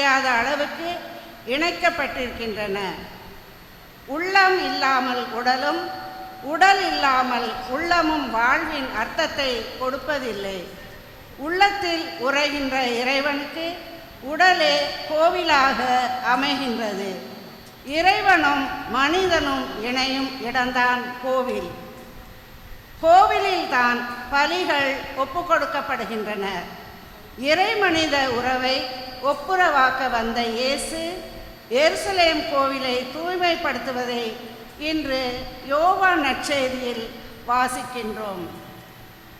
முடியாத அளவுக்கு இணைக்கப்பட்டிருக்கின்றன. உள்ளம் இல்லாமல் உடலும், உடல் இல்லாமல் உள்ளமும் வாழ்வின் அர்த்தத்தை கொடுப்பதில்லை. உள்ளத்தில் உறைகின்ற இறைவனுக்கு உடலே கோவிலாக அமைகின்றது. இறைவனும் மனிதனும் இணையும் இடம்தான் கோவில். கோவிலில்தான் பலிகள் ஒப்பு கொடுக்கப்படுகின்றன. இறைமனித உறவை ஒப்புரவாக்க வந்த இயேசு எருசலேம் கோவிலை தூய்மைப்படுத்துவதை இன்று யோவான் நற்செய்தியில் வாசிக்கின்றோம்.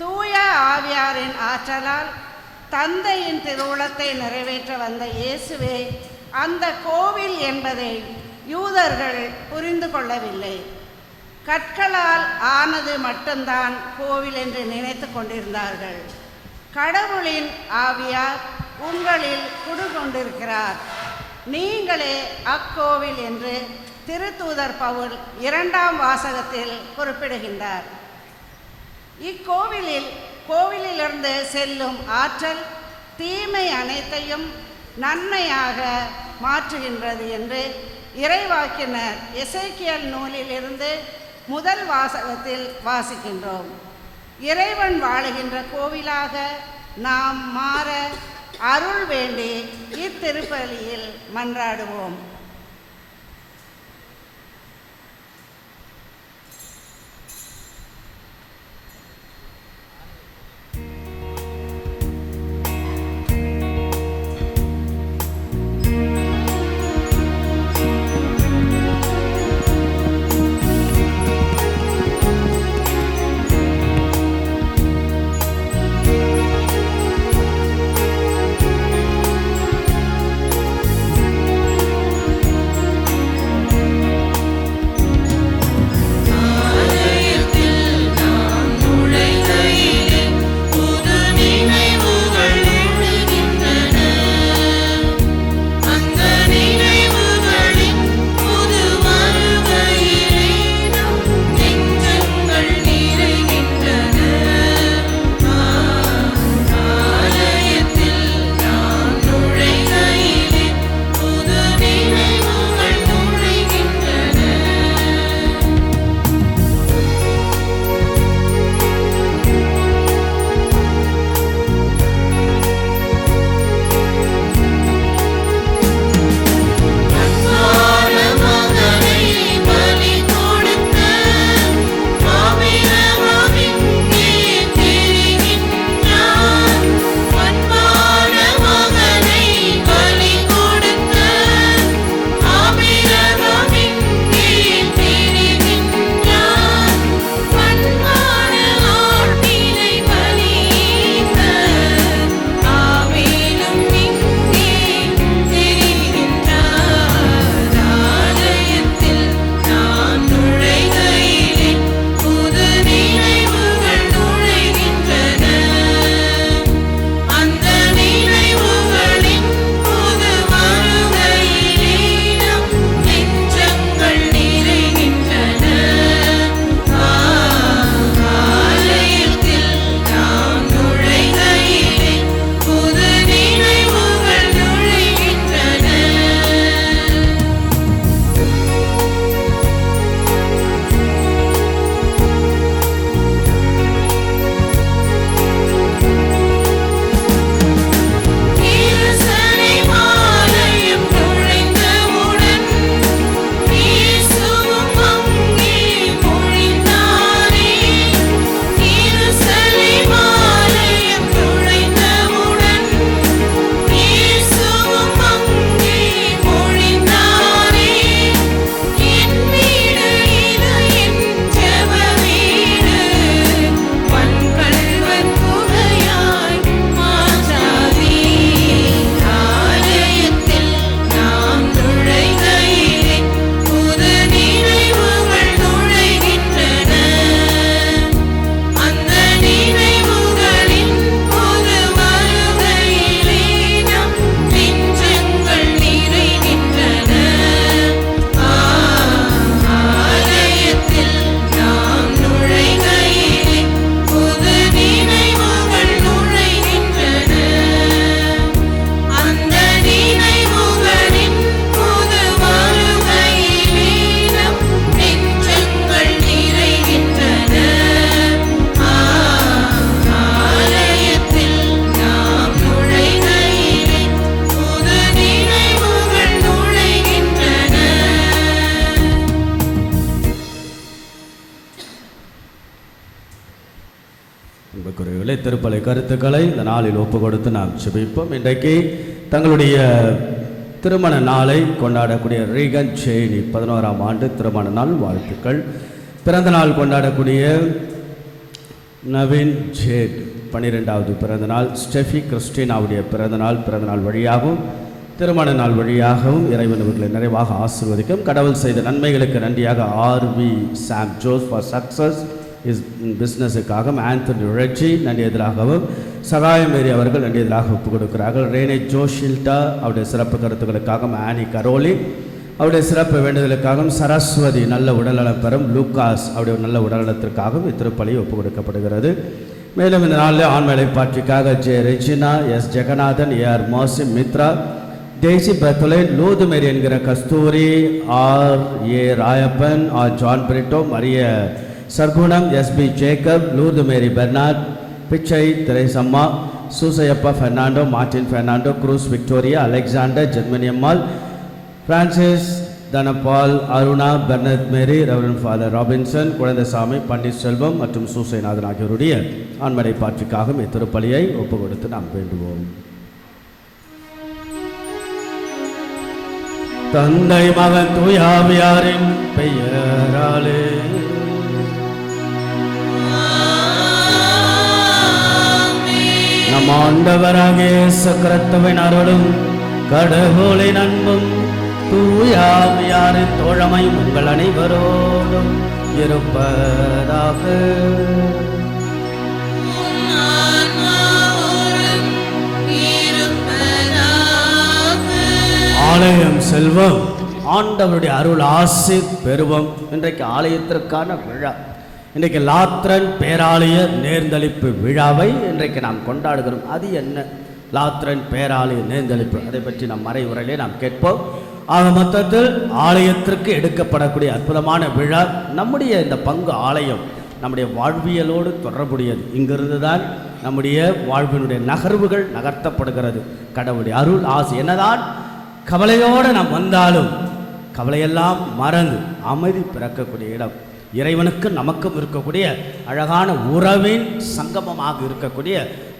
தூய ஆவியாரின் ஆற்றலால் தந்தையின் திருவுளத்தை நிறைவேற்ற வந்த இயேசுவே அந்த கோவில் என்பதை யூதர்கள் புரிந்து கொள்ளவில்லை. கற்களால் ஆனது மட்டும்தான் கோவில் என்று நினைத்து கொண்டிருந்தார்கள். கடவுளின் ஆவியார் உங்களில் குடிகொண்டிருக்கிறார், நீங்களே அக்கோவில் என்று திருத்தூதர் பவுல் 2ஆம் வாசகத்தில் குறிப்பிடுகின்றார். கோவிலிலிருந்து செல்லும் ஆற்றல் தீமை அனைத்தையும் நன்மையாக மாற்றுகின்றது என்று இறைவாக்கினர் எசேக்கியேல் நூலிலிருந்து முதல் வாசகத்தில் வாசிக்கின்றோம். இறைவன் வாழுகின்ற கோவிலாக நாம் மாற அருள் வேண்டி இத்திருப்பலியில் மன்றாடுவோம். அன்புக்குரியவர்களே, திருப்பலை கருத்துக்களை இந்த நாளில் ஒப்பு கொடுத்து நாம் ஜெபிப்போம். இன்றைக்கு தங்களுடைய திருமண நாளை கொண்டாடக்கூடிய ரீகன் செயினி 11ஆம் ஆண்டு திருமண நாள் வாழ்த்துக்கள். பிறந்த நாள் கொண்டாடக்கூடிய நவீன் ஜேட் 12வது பிறந்த நாள். ஸ்டெஃபி கிறிஸ்டினாவுடைய பிறந்தநாள் வழியாகவும் திருமண நாள் வழியாகவும் இறைவன் அவர்களை நிறைவாக ஆசீர்வதிக்கும். கடவுள் செய்த நன்மைகளுக்கு நன்றியாக RV Sam Jose for success is பிஸ்னஸுக்காகவும் ஆந்தனி உழச்சி நன்றியதலாகவும் சகாயமேரி அவர்கள் நன்றியதலாக ஒப்புக் கொடுக்கிறார்கள். ரேனே ஜோஷில்டா அவருடைய சிறப்பு கருத்துக்களுக்காகவும் ஆனி கரோலி அவருடைய சிறப்பு வேண்டுதலுக்காகவும் சரஸ்வதி நல்ல உடல்நலம் பெறும் லூகாஸ் அவருடைய நல்ல உடல்நலத்திற்காகவும் இத்திருப்பலி ஒப்புக் கொடுக்கப்படுகிறது. மேலும் இந்த நாளில் ஆண்மலை பாற்றிக்காக J Regina, S Jeganathan, AR மோசிம் மித்ரா, தேசி பெத்துலேன், லூது மேரி என்கிற Kasthuri, R A Rayappan, R John Britto, Mariya Sargunam, SP Jacob, Lourdu Mary Bernard, Pichai Thiraisamma, Susaiyappa Fernando, Martin Fernando, Cruz Victoria, Alexander, Germaniammal, Francis Dhanapal, Aruna, பெர்னத் Mary, Reverend Father Robinson, Kuzhanthaisamy, Pandit Selvam மற்றும் சூசைநாதன் ஆகியோருடைய ஆண்மனை பாற்றிக்காகவும் இத்திருப்பலியை ஒப்புக் கொடுத்து நாம் வேண்டுவோம். தந்தை மகன் தூயாவியாரின் பெயராலே நம் ஆண்டவராகிய இயேசு கிறிஸ்துவின் அருளும் கடவுளின் அன்பும் தூயாவியாரின் தோழமையும் உங்கள் அனைவரோடும் இருப்பதாக. ஆலயம் செல்வம், ஆண்டவருடைய அருள் ஆசி பெறுவோம். இன்றைக்கு ஆலயத்திற்கான விழா. இன்றைக்கு லாத்ரன் பேராலய நேர்ந்தளிப்பு விழாவை இன்றைக்கு நாம் கொண்டாடுகிறோம். அது என்ன லாத்ரன் பேராலய நேர்ந்தளிப்பு? அதை பற்றி நம் மறைவுரையிலே நாம் கேட்போம். ஆக மொத்தத்தில் ஆலயத்திற்கு எடுக்கப்படக்கூடிய அற்புதமான விழா. நம்முடைய இந்த பங்கு ஆலயம் நம்முடைய வாழ்வியலோடு தொடர்புடையது. இங்கிருந்து தான் நம்முடைய வாழ்வினுடைய நகர்வுகள் நகர்த்தப்படுகிறது. கடவுளுடைய அருள் ஆசி என்னதான் கவலையோடு நாம் வந்தாலும் கவலையெல்லாம் மறந்து அமைதி பிறக்கக்கூடிய இடம். இறைவனுக்கு நமக்கும் இருக்கக்கூடிய அழகான உறவின் சங்கமமாக இருக்கக்கூடிய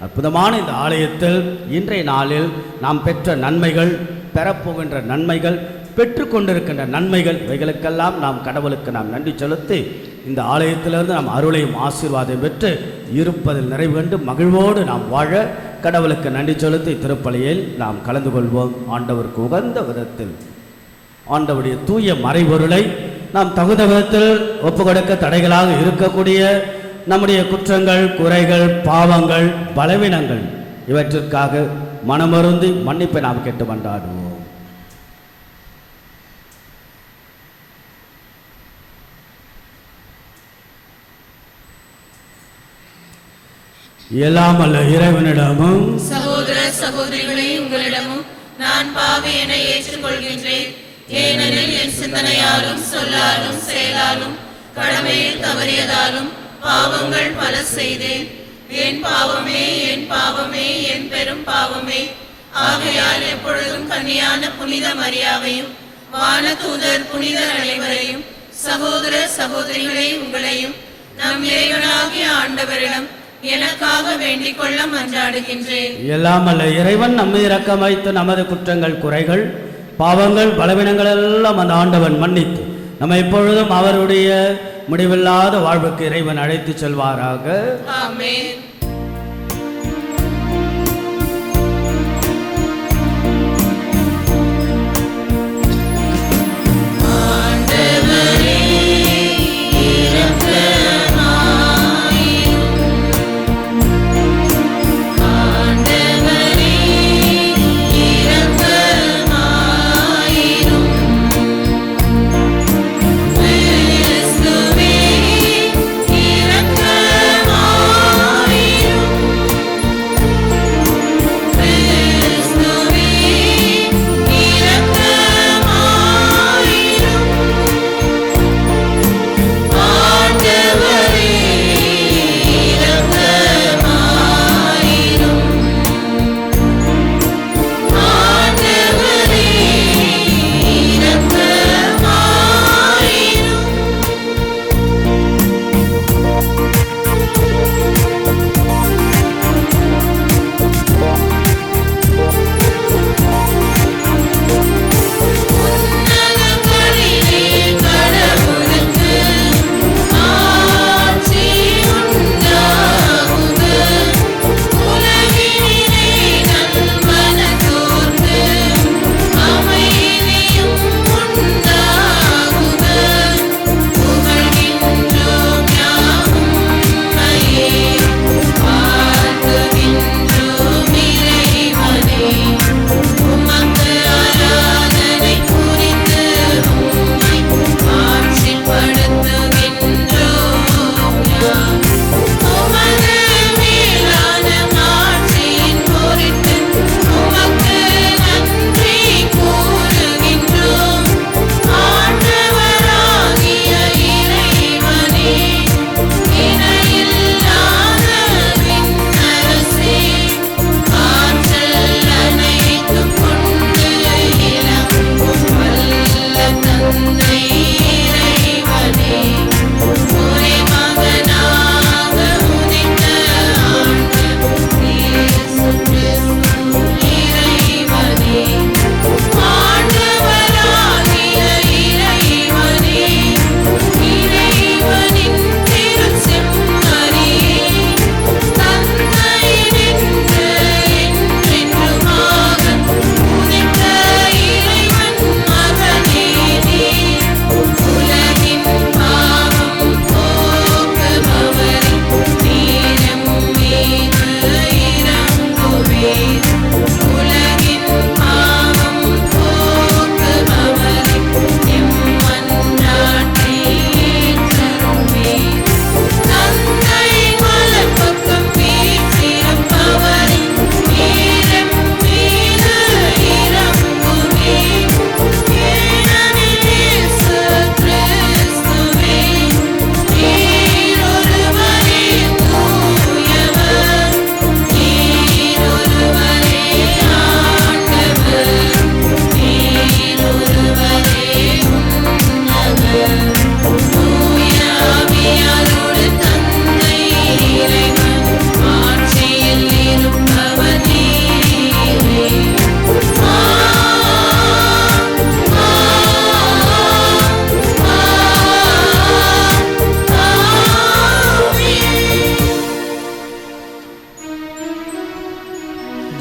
அற்புதமான இந்த ஆலயத்தில் இன்றைய நாளில் நாம் பெற்ற நன்மைகள், பெறப்போகின்ற நன்மைகள், பெற்று கொண்டிருக்கின்ற நன்மைகள், இவைகளுக்கெல்லாம் நாம் கடவுளுக்கு நாம் நன்றி செலுத்தி இந்த ஆலயத்திலிருந்து நாம் அருளையும் ஆசீர்வாதம் பெற்று இருப்பதில் நிறைவு கண்டு மகிழ்வோடு நாம் வாழ கடவுளுக்கு நன்றி செலுத்தி திருப்பலியில் நாம் கலந்து கொள்வோம். ஆண்டவருக்கு உகந்த விதத்தில் ஆண்டவருடைய தூய மறைபொருளை நாம் தகுந்த விதத்தில் ஒப்பு கொடுக்க தடைகளாக இருக்கக்கூடிய நம்முடைய குற்றங்கள், குறைகள், பாவங்கள், பலவீனங்கள் இவற்றிற்காக மனமருந்தி மன்னிப்பை நாம் கேட்டு கொண்டாடுவோம். எல்லாம் அல்ல இறைவனிடமும் சகோதர சகோதரிகளே உங்களிடமும் நான் பாவி என ஏற்றுக்கொள்கின்றேன். ஏனெனில் என் சிந்தனையாலும் சொல்லாலும் செயலாலும் கடமையில் தவறியதாலும் பாவங்கள் பல செய்தேன். என் பாவமே, என் பாவமே, என் பெரும் பாவமே. ஆகையால் எப்பொழுதும் கன்னியான புனித மரியாவையும் வானதூதர் புனிதர் அனைவரையும் சகோதர சகோதரிகளே உங்களையும் நம் இறைவனாகிய ஆண்டவரிடம் எனக்காக வேண்டிக் கொள்ள மன்றாடுகின்றேன். எல்லாம் அல்ல இறைவன் நம்மை இரக்கம் வைத்து நமது குற்றங்கள், குறைகள், பாவங்கள், பலவீனங்கள் எல்லாம் அந்த ஆண்டவன் மன்னித்து நம்ம எப்பொழுதும் அவருடைய முடிவில்லாத வாழ்வுக்கு இறைவன் அழைத்து செல்வாராக. ஆமென். இரக்கமாயிரும்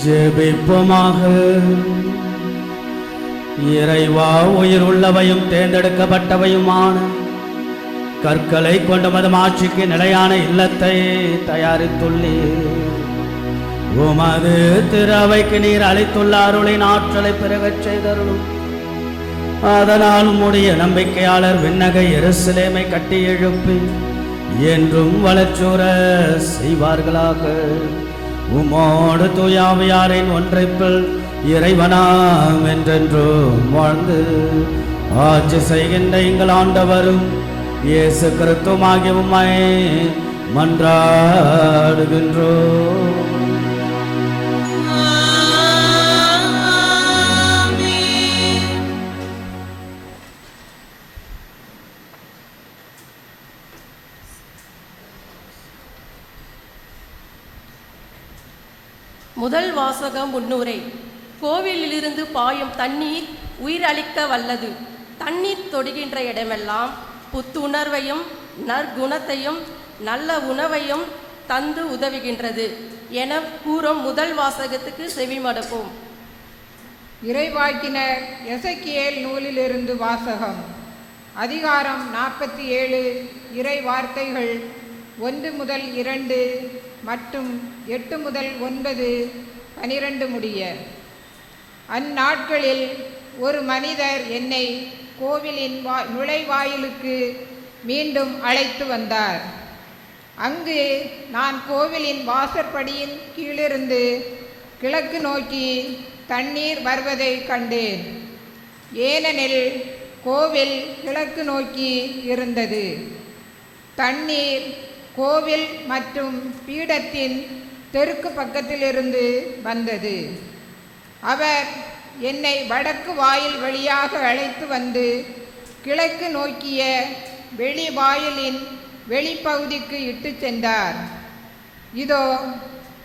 ஜெபிப்போமாக. இறைவா, உயிர் உள்ளவையும் தேர்ந்தெடுக்கப்பட்டவையுமான கற்களை கொண்ட மதம் ஆட்சிக்கு நிலையான இல்லத்தை தயாரித்துள்ளீர். உமது திரு அவைக்கு நீர் அளித்துள்ள அருளின் ஆற்றலை பெருகச் செய்தருளும். அதனால் உம்முடைய நம்பிக்கையாளர் விண்ணக எருசலேமை கட்டி எழுப்பி என்றும் வளர்ச்சூர செய்வார்களாக. உமோடு தூயாவியாரின் ஒன்றைப்பில் இறைவனாம் என்றென்றும் வாழ்ந்து ஆட்சி செய்கின்ற எங்கள் ஆண்டவரும் இயேசு கிறிஸ்துவாகிய உம்மை மன்றாடுகின்றோம். முதல் வாசகம் முன்னுரை. கோவிலிலிருந்து பாயும் தண்ணீர் உயிரளிக்க வல்லது. தண்ணீர் தொடுகின்ற இடமெல்லாம் புத்துணர்வையும் நற்குணத்தையும் நல்ல உணவையும் தந்து உதவுகின்றது என கூறும் முதல் வாசகத்துக்கு செவிமடுப்போம். இறைவாக்கினர் எசேக்கியேல் நூலிலிருந்து வாசகம். அதிகாரம் 47. இறை வார்த்தைகள் 1 முதல் 2 மற்றும் 8 முதல் 9, 12 முடிய. அந்நாட்களில் ஒரு மனிதர் என்னை கோவிலின் நுழைவாயிலுக்கு மீண்டும் அழைத்து வந்தார். அங்கு நான் கோவிலின் வாசற்படியின் கீழிருந்து கிழக்கு நோக்கி தண்ணீர் வருவதை கண்டேன். ஏனெனில் கோவில் கிழக்கு நோக்கி இருந்தது. தண்ணீர் கோவில் மற்றும் பீடத்தின் தெற்கு பக்கத்திலிருந்து வந்தது. அவர் என்னை வடக்கு வாயில் வழியாக அழைத்து வந்து கிழக்கு நோக்கிய வெளி வாயிலின் வெளிப்பகுதிக்கு இட்டு சென்றார். இதோ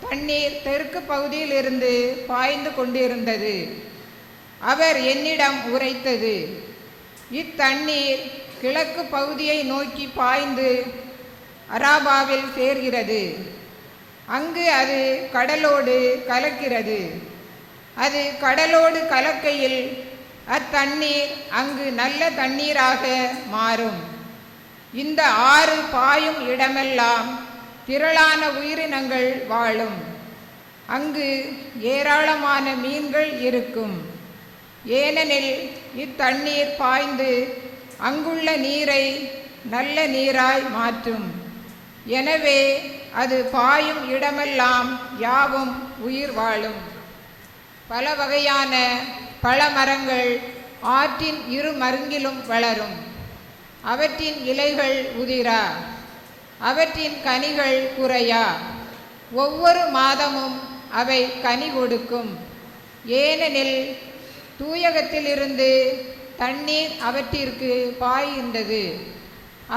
தண்ணீர் தெற்கு பகுதியிலிருந்து பாய்ந்து கொண்டிருந்தது. அவர் என்னிடம் உரைத்தது, இத்தண்ணீர் கிழக்கு பகுதியை நோக்கி பாய்ந்து அராபாவில் சேர்கிறது. அங்கு அது கடலோடு கலக்கிறது. அது கடலோடு கலக்கையில் அத்தண்ணீர் அங்கு நல்ல தண்ணீராக மாறும். இந்த ஆறு பாயும் இடமெல்லாம் திரளான உயிரினங்கள் வாழும். அங்கு ஏராளமான மீன்கள் இருக்கும். ஏனெனில் இத்தண்ணீர் பாய்ந்து அங்குள்ள நீரை நல்ல நீராய் மாற்றும். எனவே அது பாயும் இடமெல்லாம் யாவும் உயிர் வாழும். பல வகையான பழமரங்கள் ஆற்றின் இரு மருங்கிலும் வளரும். அவற்றின் இலைகள் உதிரா, அவற்றின் கனிகள் குறையா. ஒவ்வொரு மாதமும் அவை கனி கொடுக்கும். ஏனெனில் தூயகத்திலிருந்து தண்ணீர் அவற்றிற்கு பாய்கின்றது.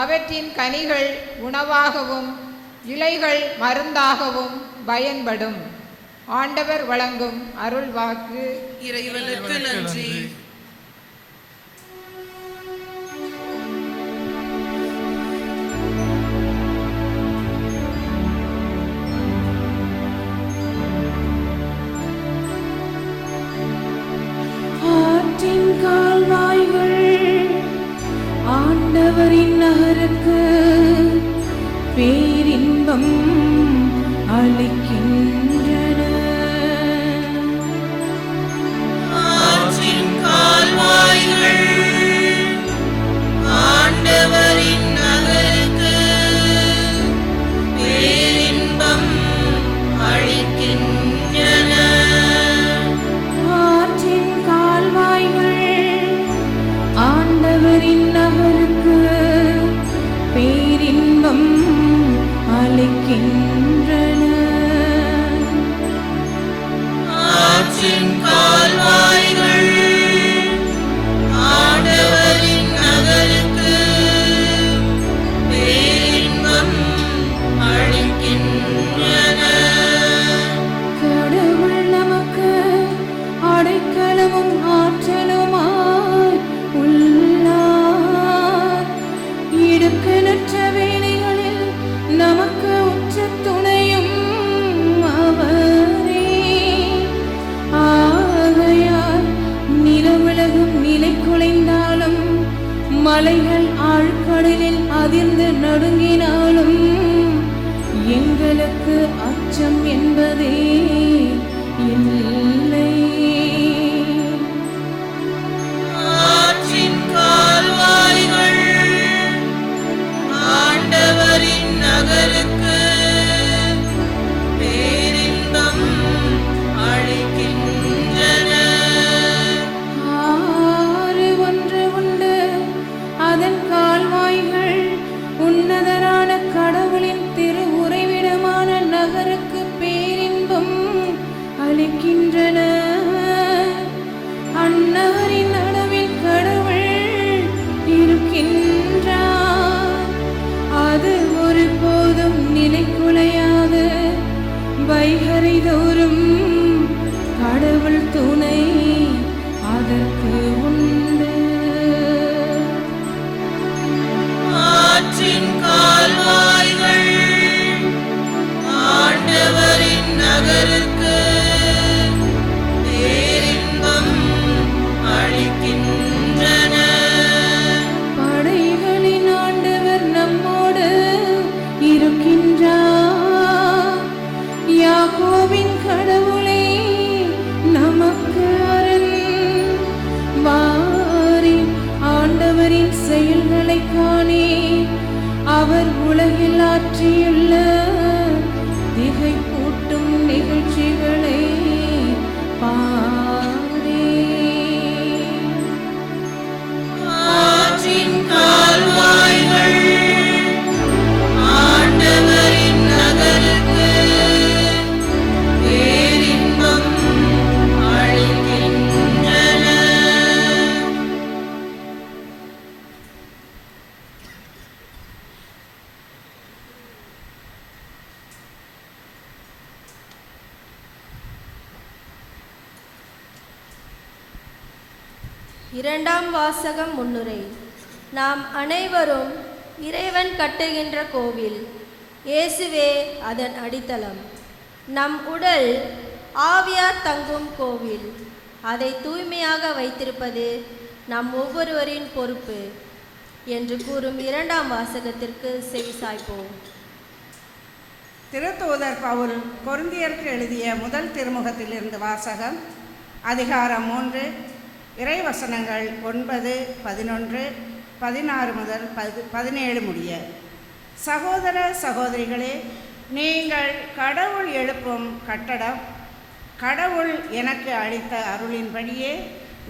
அவற்றின் கனிகள் உணவாகவும் இலைகள் மருந்தாகவும் பயன்படும். ஆண்டவர் வழங்கும் அருள் வாக்கு. இறைவனுக்கு நன்றி. ஆற்றின் கால்வாய்கள் ஆண்டவரின் நகருக்கு பேரின்பம் அளிக்கின்றன. ஆற்றின் கால்வாய்கள் ஆண்டவரின் நகருக்கு பேரின்பம் அளிக்கின்றன. ஆற்றின் கால்வாய்கள் ஆண்டவரின் நகருக்கு பேரின்பம் அளிக்கின்றன. ஆற்றின் கால்வாய்கள் ஆண்டவரின் நகருக்கு பேரின்பம் அளிக்கின்றன. கடவுள் நமக்கு அடைக்கலமும் ஆற்றலுமாய் உள்ளார். இடுக்கணற்ற வேளைகளில் நமக்கு உற்ற துணையும் அவரே. நமக்கு அச்சம் என்பதே இல்லை. ஆற்றின் கால்வாய்கள் ஆண்டவரின் நகருக்கு பேரின்பம் அளிக்கின்றன. ஆறு ஒன்று உண்டு, அதன் கால்வாய்கள் உன்னதரான கடவுளின் திரு உறைவிடமான நகருக்கு பேரின்பம் அளிக்கின்றன. அந்நகரின் நடுவில் கடவுள் இருக்கின்றார். அது ஒருபோதும் நிலைகுலையாது. வைகரை தோறும் கடவுள் துணை அதற்கு உண்டு. ஆற்றின் கால்வாய்கள் ஆண்டவரின் நகருக்கு பேரின்பம் அளிக்கின்றன. படைகளின் ஆண்டவர் நம்மோடு இருக்கின்றார். யாக்கோபின் கடவுளே நமக்கு அரண். வாரி ஆண்டவரின் செயல்களை காணே. அவர் உலகில் ஆற்றியுள்ள திகைப்பூட்டும் நிகழ்ச்சிகளை பாரே. ஆற்றின் கால்வாய்கள் ஆண்டவரின் நகருக்கு பேரின்பம் அளிக்கின்றன. இரண்டாம் வாசகம் முன்னுரை. நாம் அனைவரும் இறைவன் கட்டுகின்ற கோவில். இயேசுவே அதன் அடித்தளம். நம் உடல் ஆவியார் தங்கும் கோவில். அதை தூய்மையாக வைத்திருப்பது நம் ஒவ்வொருவரின் பொறுப்பு என்று கூறும் இரண்டாம் வாசகத்திற்கு செவிசாய்ப்போம். திருத்தூதர் பவுல் கொரிந்தியருக்கு எழுதிய முதல் திருமுகத்திலிருந்து வாசகம். அதிகாரம் 3, இறைவசனங்கள் 9, 11, 16 முதல் 17 முடிய. சகோதர சகோதரிகளே, நீங்கள் கடவுள் எழுப்பும் கட்டடம். கடவுள் எனக்கு அளித்த அருளின்படியே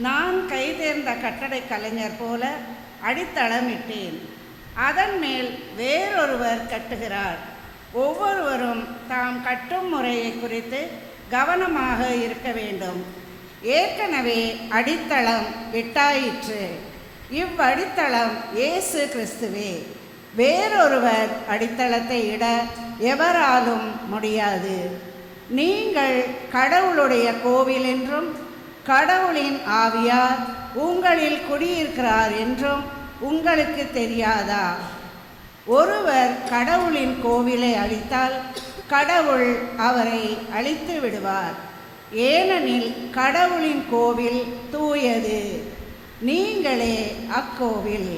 நான் கைதேர்ந்த கட்டடை கலைஞர் போல அடித்தளமிட்டேன். அதன் மேல் வேறொருவர் கட்டுகிறார். ஒவ்வொருவரும் தாம் கட்டும் முறையை குறித்து கவனமாக இருக்க வேண்டும். ஏற்கனவே அடித்தளம் விட்டாயிற்று. இவ்வடித்தளம் இயேசு கிறிஸ்துவே. வேறொருவர் அடித்தளத்தை இட எவராலும் முடியாது. நீங்கள் கடவுளுடைய கோவில் என்றும் கடவுளின் ஆவியார் உங்களில் குடியிருக்கிறார் என்றும் உங்களுக்கு தெரியாதா? ஒருவர் கடவுளின் கோவிலை அழித்தால் கடவுள் அவரை அழித்து விடுவார். ஏனெனில் கடவுளின் கோவில் தூயது, நீங்களே அக்கோவில்.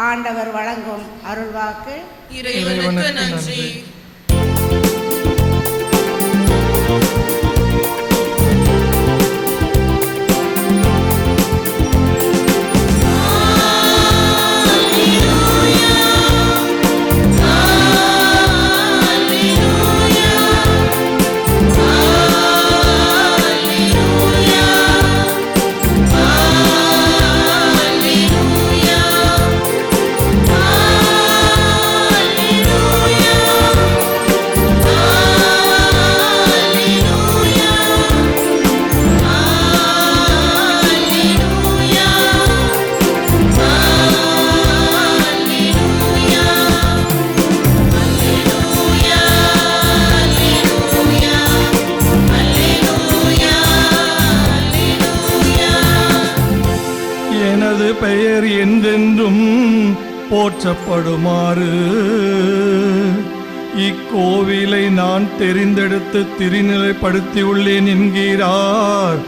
ஆண்டவர் வழங்கும் அருள்வாக்கு. இறைவனுக்கு நன்றி. பெயர் என்றென்றும் போற்றப்படுமாறு இக்கோவிலை நான் தெரிந்தெடுத்து திருநிலைப்படுத்தியுள்ளேன் என்கிறார்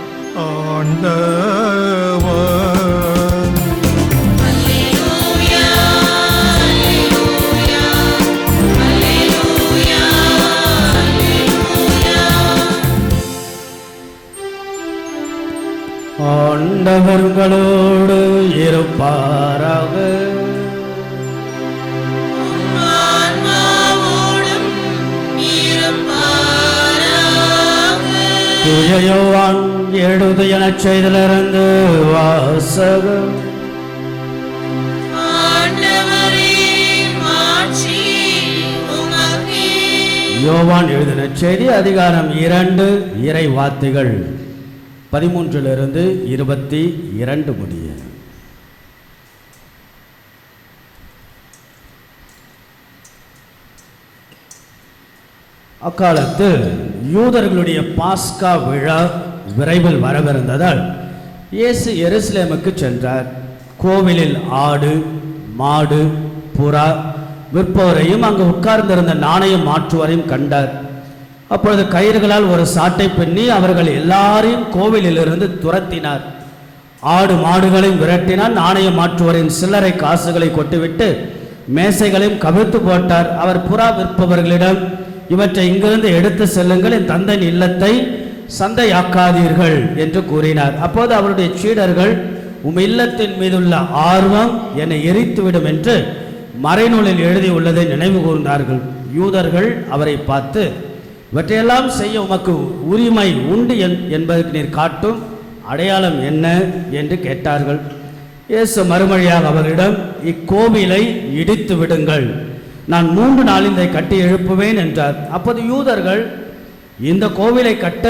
ஆண்டவர். அல்லேலூயா, அல்லேலூயா, அல்லேலூயா. ஆண்டவர் உங்களோடு இருப்பாராக. ஆன்மாவோடும் இருப்பாராக. தூய யோவான் எழுதிய நற்செய்தியிலிருந்து வாசகம். ஆண்டவரே, மாட்சி உமக்கே. யோவான் எழுதின செய்தி அதிகாரம் 2 இறை வார்த்தைகள் 13 22 முடிய. அக்காலத்தில் யூதர்களுடைய பாஸ்கா விழா விரைவில் வரவிருந்ததால் இயேசு எருசலேமுக்கு சென்றார். கோவிலில் ஆடு, மாடு, புறா விற்போரையும் அங்கு உட்கார்ந்திருந்த நாணயம் மாற்றுவரையும் கண்டார். அப்பொழுது கயிறுகளால் ஒரு சாட்டை பின்னி அவர்கள் எல்லாரையும் கோவிலிலிருந்து துரத்தினார். ஆடு மாடுகளையும் விரட்டினார். நாணயம் மாற்றுவரின் சில்லறை காசுகளை கொட்டிவிட்டு மேசைகளையும் கவிழ்த்து போட்டார். அவர் புறா விற்பவர்களிடம், இவற்றை இங்கிருந்து எடுத்து செல்லுங்கள், என் தந்தையின் இல்லத்தை சந்தையாக்காதீர்கள் என்று கூறினார். அப்போது அவருடைய சீடர்கள், உம் இல்லத்தின் மீதுள்ள ஆர்வம் என்னை எரித்துவிடும் என்று மறைநூலில் எழுதியுள்ளதை நினைவு கூர்ந்தார்கள். யூதர்கள் அவரை பார்த்து, இவற்றையெல்லாம் செய்ய உமக்கு உரிமை உண்டு என்பதற்கு நீர் காட்டும் அடையாளம் என்ன என்று கேட்டார்கள். இயேசு மறுமொழியாக அவரிடம், இக்கோவிலை இடித்து விடுங்கள், நான் 3 நாளில் இதை கட்டி எழுப்புவேன் என்றார். அப்போது யூதர்கள், இந்த கோவிலை கட்ட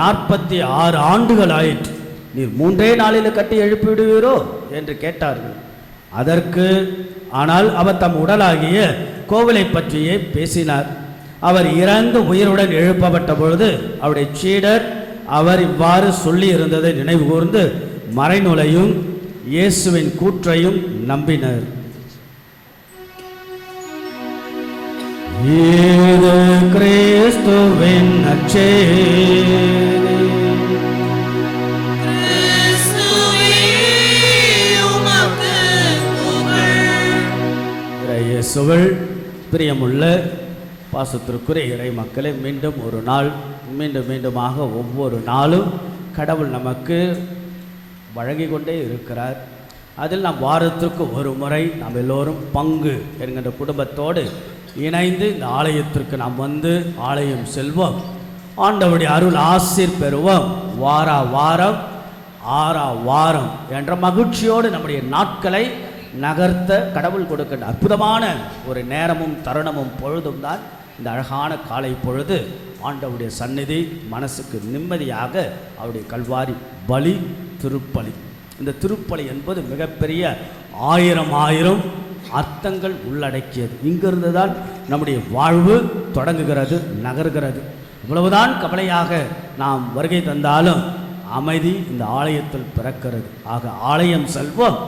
46 ஆண்டுகள் ஆயிற்று, நீர் 3 நாளில் கட்டி எழுப்பிவிடுவீரோ என்று கேட்டார்கள். அதற்கு ஆனால் அவர் தம் உடலாகிய கோவிலை பற்றியே பேசினார். அவர் இறந்து உயிருடன் எழுப்பப்பட்ட பொழுது அவருடைய சீடர் அவர் இவ்வாறு சொல்லி இருந்ததை நினைவு கூர்ந்து மறைநூலையும் இயேசுவின் கூற்றையும் நம்பினர். இது கிறிஸ்துவின் நற்செய்தி. கிறிஸ்துவே, உமக்கு புகழ். இயேசுவில் பிரியமுள்ள பாசத்திற்குரிய இறை மக்களை, மீண்டும் ஒரு நாள் மீண்டுமாக ஒவ்வொரு நாளும் கடவுள் நமக்கு வழங்கி கொண்டே இருக்கிறார். அதில் நாம் வாரத்திற்கு ஒரு முறை நாம் எல்லோரும் பங்கு என்கின்ற குடும்பத்தோடு இணைந்து இந்த ஆலயத்திற்கு நாம் வந்து ஆலயம் செல்வோம், ஆண்டவருடைய அருள் ஆசீர் பெறுவோம். வாரம் 6 வாரம் என்ற மகிழ்ச்சியோடு நம்முடைய நாட்களை நகர்த்த கடவுள் கொடுக்கின்ற அற்புதமான ஒரு நேரமும் தருணமும் பொழுதும் தான் இந்த அழகான காலை பொழுது. ஆண்டவருடைய சந்நிதி மனசுக்கு நிம்மதியாக அவருடைய கல்வாரி பலி திருப்பலி. இந்த திருப்பலி என்பது மிகப்பெரிய 1000 அர்த்தங்கள் உள்ளடக்கியது. இங்கிருந்து தான் நம்முடைய வாழ்வு தொடங்குகிறது, நகர்கிறது. இவ்வளவுதான் கவலையாக நாம் வருகை தந்தாலும் அமைதி இந்த ஆலயத்தில் பிறக்கிறது. ஆக ஆலயம் செல்வோம்,